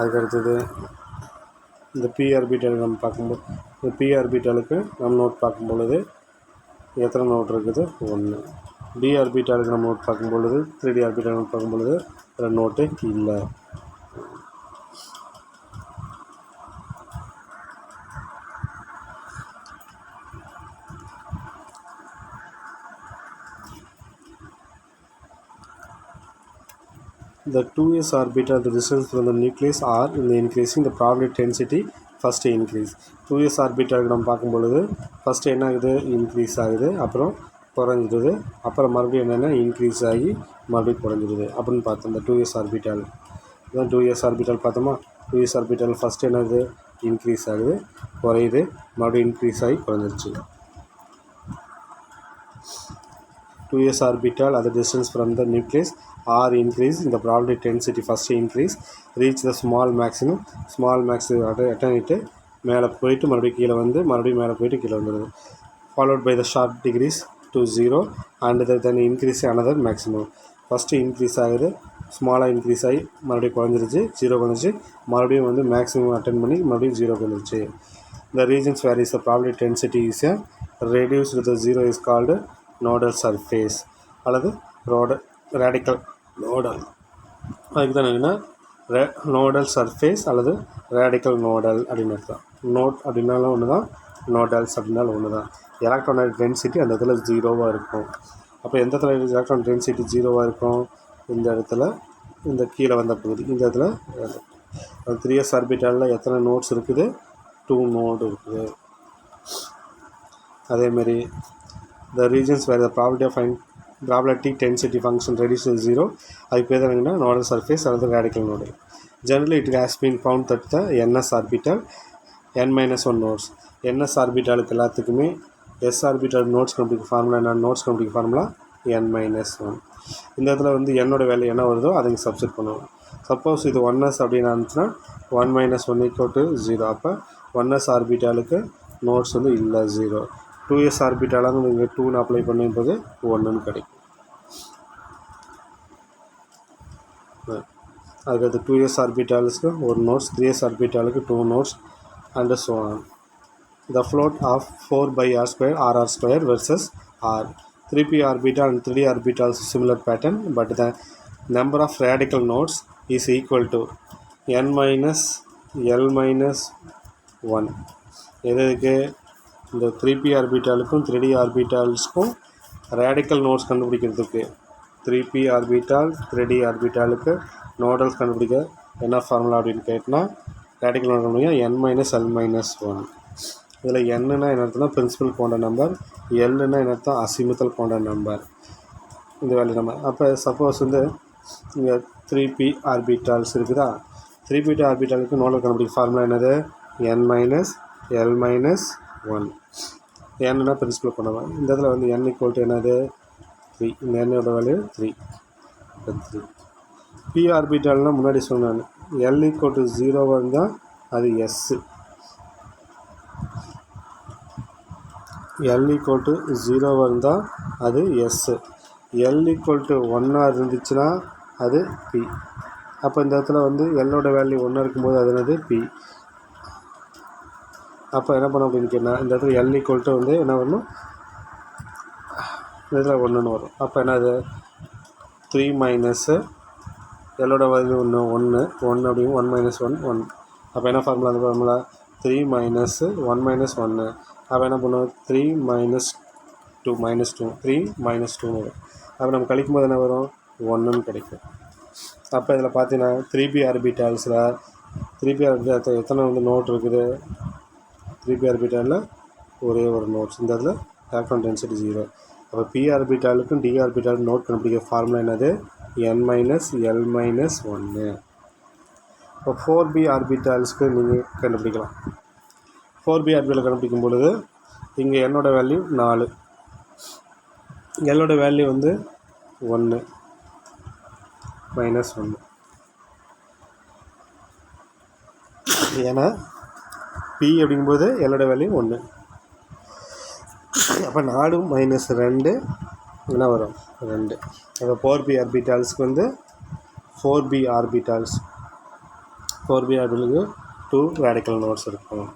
அதுக்கடுத்தது இந்த p ஆர்பிட்டாலுக்கு நம்ம பார்க்கும்போது இந்த p ஆர்பிட்டாலுக்கு நம்ம நோட் பார்க்கும் பொழுது எத்தனை நோட் இருக்குது 1. d ஆர்பிட்டாலுக்கு நம்ம நோட் பார்க்கும் பொழுது 3d ஆர்பிட்டால் நோட் பார்க்கும் பொழுது அதில் நோட்டு இல்லை. The 2s orbital the distance from the nucleus are in the increasing the probability density first increase. 2s orbital நம்ம பார்க்கும் பொழுது ஃபஸ்ட்டு என்ன ஆகுது இன்க்ரீஸ் ஆகுது அப்புறம் குறைஞ்சிடுது அப்புறம் மறுபடியும் என்னென்னா இன்க்ரீஸ் ஆகி மறுபடியும் குறைஞ்சிடுது அப்படின்னு பார்த்தோம். இந்த 2s ஆர்பிட்டால் இதுதான் 2s ஆர்பிட்டால் பார்த்தோமா. 2s ஆர்பிட்டால் ஃபஸ்ட்டு என்னது இன்க்ரீஸ் ஆகுது குறையுது மறுபடியும் இன்க்ரீஸ் ஆகி குறைஞ்சிருச்சு. 2s orbital at the distance from the nucleus are increased in the probability density first increase reach the small maximum அட்டனிட்டு மேலே போயிட்டு மறுபடியும் கீழே வந்து மறுபடியும் மேலே போயிட்டு கீழே வந்துடுது. followed by the sharp decrease to 0 and then increase another maximum. First increase ஆகுது ஸ்மாலாக இன்க்ரீஸ் ஆகி மறுபடியும் குறைஞ்சிருச்சு 0 வந்துருச்சு மறுபடியும் வந்து மேக்ஸிமம் அட்டன் பண்ணி மறுபடியும் 0 வந்துருச்சு. The regions where is the probability density is reduced to the 0 is called nodal surface அல்லது ரேடிக்கல் நோடல். அதுக்கு தான் என்னென்னா நோடல் சர்ஃபேஸ் அல்லது ரேடிக்கல் நோடல் அப்படின்னு அர்த்தம். நோட் அப்படின்னாலும் ஒன்று தான் நோடல்ஸ் அப்படின்னாலும் ஒன்று தான். எலக்ட்ரானிக் டென்சிட்டி அந்த இடத்துல 0வாக இருக்கும். அப்போ எந்த இடத்துல எலக்ட்ரான் டென்சிட்டி 0வாக இருக்கும் இந்த இடத்துல இந்த கீழே வந்த பகுதி இந்த இடத்துல 3s ஆர்பிட்டாலில் எத்தனை நோட்ஸ் இருக்குது 2 நோடு இருக்குது. அதேமாரி the regions where the probability density function reduces to 0 அதுக்கு பேர் என்னன்னா nodal surface அல்லது radical nodal. Generally it has been found that the ns orbital n-1 nodes ns ஆர்பிட்டாலுக்கு எல்லாத்துக்குமே s ஆர்பிட்டால் நோட்ஸ் கண்டுபிடிக்க ஃபார்முலா என்ன நோட்ஸ் கண்டுபிடிக்க ஃபார்முலா n-1. இந்த இடத்துல வந்து என்னோட வேல்யூ என்ன வருதோ அதை இங்கே சப்ஸ்டிட் பண்ணுவோம். சப்போஸ் இது 1s அப்படின்னு இருந்துச்சுன்னா 1-1 ஈக்குவல் டு 0 அப்போ 1s ஆர்பிட்டாலுக்கு நோட்ஸ் வந்து இல்லை 0. 2s ஆர்பிட்டாலாக நீங்கள் 2ன்னு அப்ளை பண்ணும்போது 1ன்னு கிடைக்கும். அதுக்கடுத்து 2s ஆர்பிட்டாலுக்கு ஒரு notes 3s ஆர்பிட்டாலுக்கு 2 notes and so on. The float of 4/r² r² versus r. 3p orbital and 3d orbitals similar pattern but the number of radical nodes is equal to n-l-1. எதுக்கு இந்த 3p ஆர்பிட்டாலுக்கும் 3d ஆர்பிட்டால்ஸ்க்கும் radical notes கண்டுபிடிக்கிறதுக்கு 3p orbital 3d ஆர்பிட்டாலுக்கு நோடல்ஸ் கண்டுபிடிக்க என்ன formula அப்படின்னு கேட்டால் radical note கண்டுபிடிக்க n-l-1. இதில் என்னன்னா என்ன அர்த்தம்னா பிரின்சிபல் குவாண்டம் நம்பர் எல்லுன்னா என்ன அர்த்தம் அசிமுத்தல் குவாண்டம் நம்பர் இந்த வேல்யூ நம்பர். அப்போ சப்போஸ் வந்து இங்கே 3p ஆர்பிட்டால்ஸ் இருக்குதா 3p ஆர்பிட்டாலுக்கு நோடல் கண்டுபிடிக்க ஃபார்முலா என்னது n-l-1 ஏன்னா பிரின்சிபல் பண்ணுவேன். இந்த இடத்துல வந்து n ஈக்குவல் டு என்னது 3 இந்த என்னோட வேல்யூ 3. p ஆர்பிட்டால்னால் முன்னாடி சொன்னேன் l ஈக்குவல் டு 0 இருந்தால் அது s l ஈக்குவல் டு 0 இருந்தால் அது s l ஈக்குவல் டு 1 இருந்துச்சுன்னா அது p. அப்போ இந்த இடத்துல வந்து எல்லோட வேல்யூ 1 இருக்கும்போது அது என்னது p. அப்போ என்ன பண்ண அப்படின்னு கேட்டால் இந்த இடத்துல l ஈக்குவல் டு வந்து என்ன வரணும் இந்த இடத்துல 1ன்னு வரும். அப்போ என்னது 3 - எல்லோட வேல்யூ ஒன்று அப்படிங்கும் 1 மைனஸ் 1 1. அப்போ என்ன ஃபார்முலா? அந்த ஃபார்முலா 3 மைனஸ் 1 மைனஸ் 1. அப்போ என்ன பண்ணுவோம்? 3 மைனஸ் 2 3 மைனஸ் 2 வரும். அப்போ நம்ம கழிக்கும் போது என்ன வரும்? 1ன்னு கிடைக்கும். அப்போ இதில் பார்த்தீங்கன்னா 3p ஆர்பிட்டால்ஸில் 3p ஆர்பிட்டால் எத்தனை நோட் இருக்குது? 3p ஆர்பிட்டாலில் ஒரே ஒரு நோட்ஸ். இந்த இதில் எலக்ட்ரான் டென்சிட்டி 0. அப்போ p ஆர்பிட்டாலுக்கும் d ஆர்பிட்டாலுக்கும் நோட் கண்டுபிடிக்கிற ஃபார்முலா என்னது? n minus l minus 1. இப்போ 4b ஆர்பிட்டால்ஸ்க்கு நீங்கள் கண்டுபிடிக்கலாம். 4b ஆர்பிட்டால் கண்டுபிடிக்கும் பொழுது இங்கே என்னோட வேல்யூ 4, எல்லோட வேல்யூ 1 மைனஸ் 1. ஏன்னா p அப்படிங்கும்போது எல்லோட வேல்யூ 1. அப்போ 4 மைனஸ் 2 என்ன வரும்? 2. அப்போ 4b ஆர்பிட்டால்ஸ்க்கு 4b ஆர்பிட்டாலுக்கு 2 ரேடிக்கல் நோட்ஸ் இருக்கும்.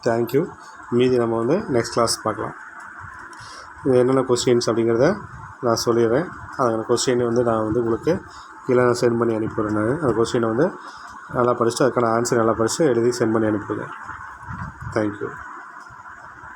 தேங்க்யூ. மீதி நம்ம நெக்ஸ்ட் கிளாஸ் பார்க்கலாம். இது என்னென்ன கொஸ்டின்ஸ் அப்படிங்கிறத நான் சொல்லிடுறேன். அந்த கொஸ்டின் நான் உங்களுக்கு கீழே சென்ட் பண்ணி அனுப்பிவிடுறேன். நான் அந்த கொஸ்டினை நல்லா படிச்சுட்டு அதுக்கான ஆன்சர் நல்லா படித்து எழுதி சென்ட் பண்ணி அனுப்பிவிடுங்க. தேங்க்யூ.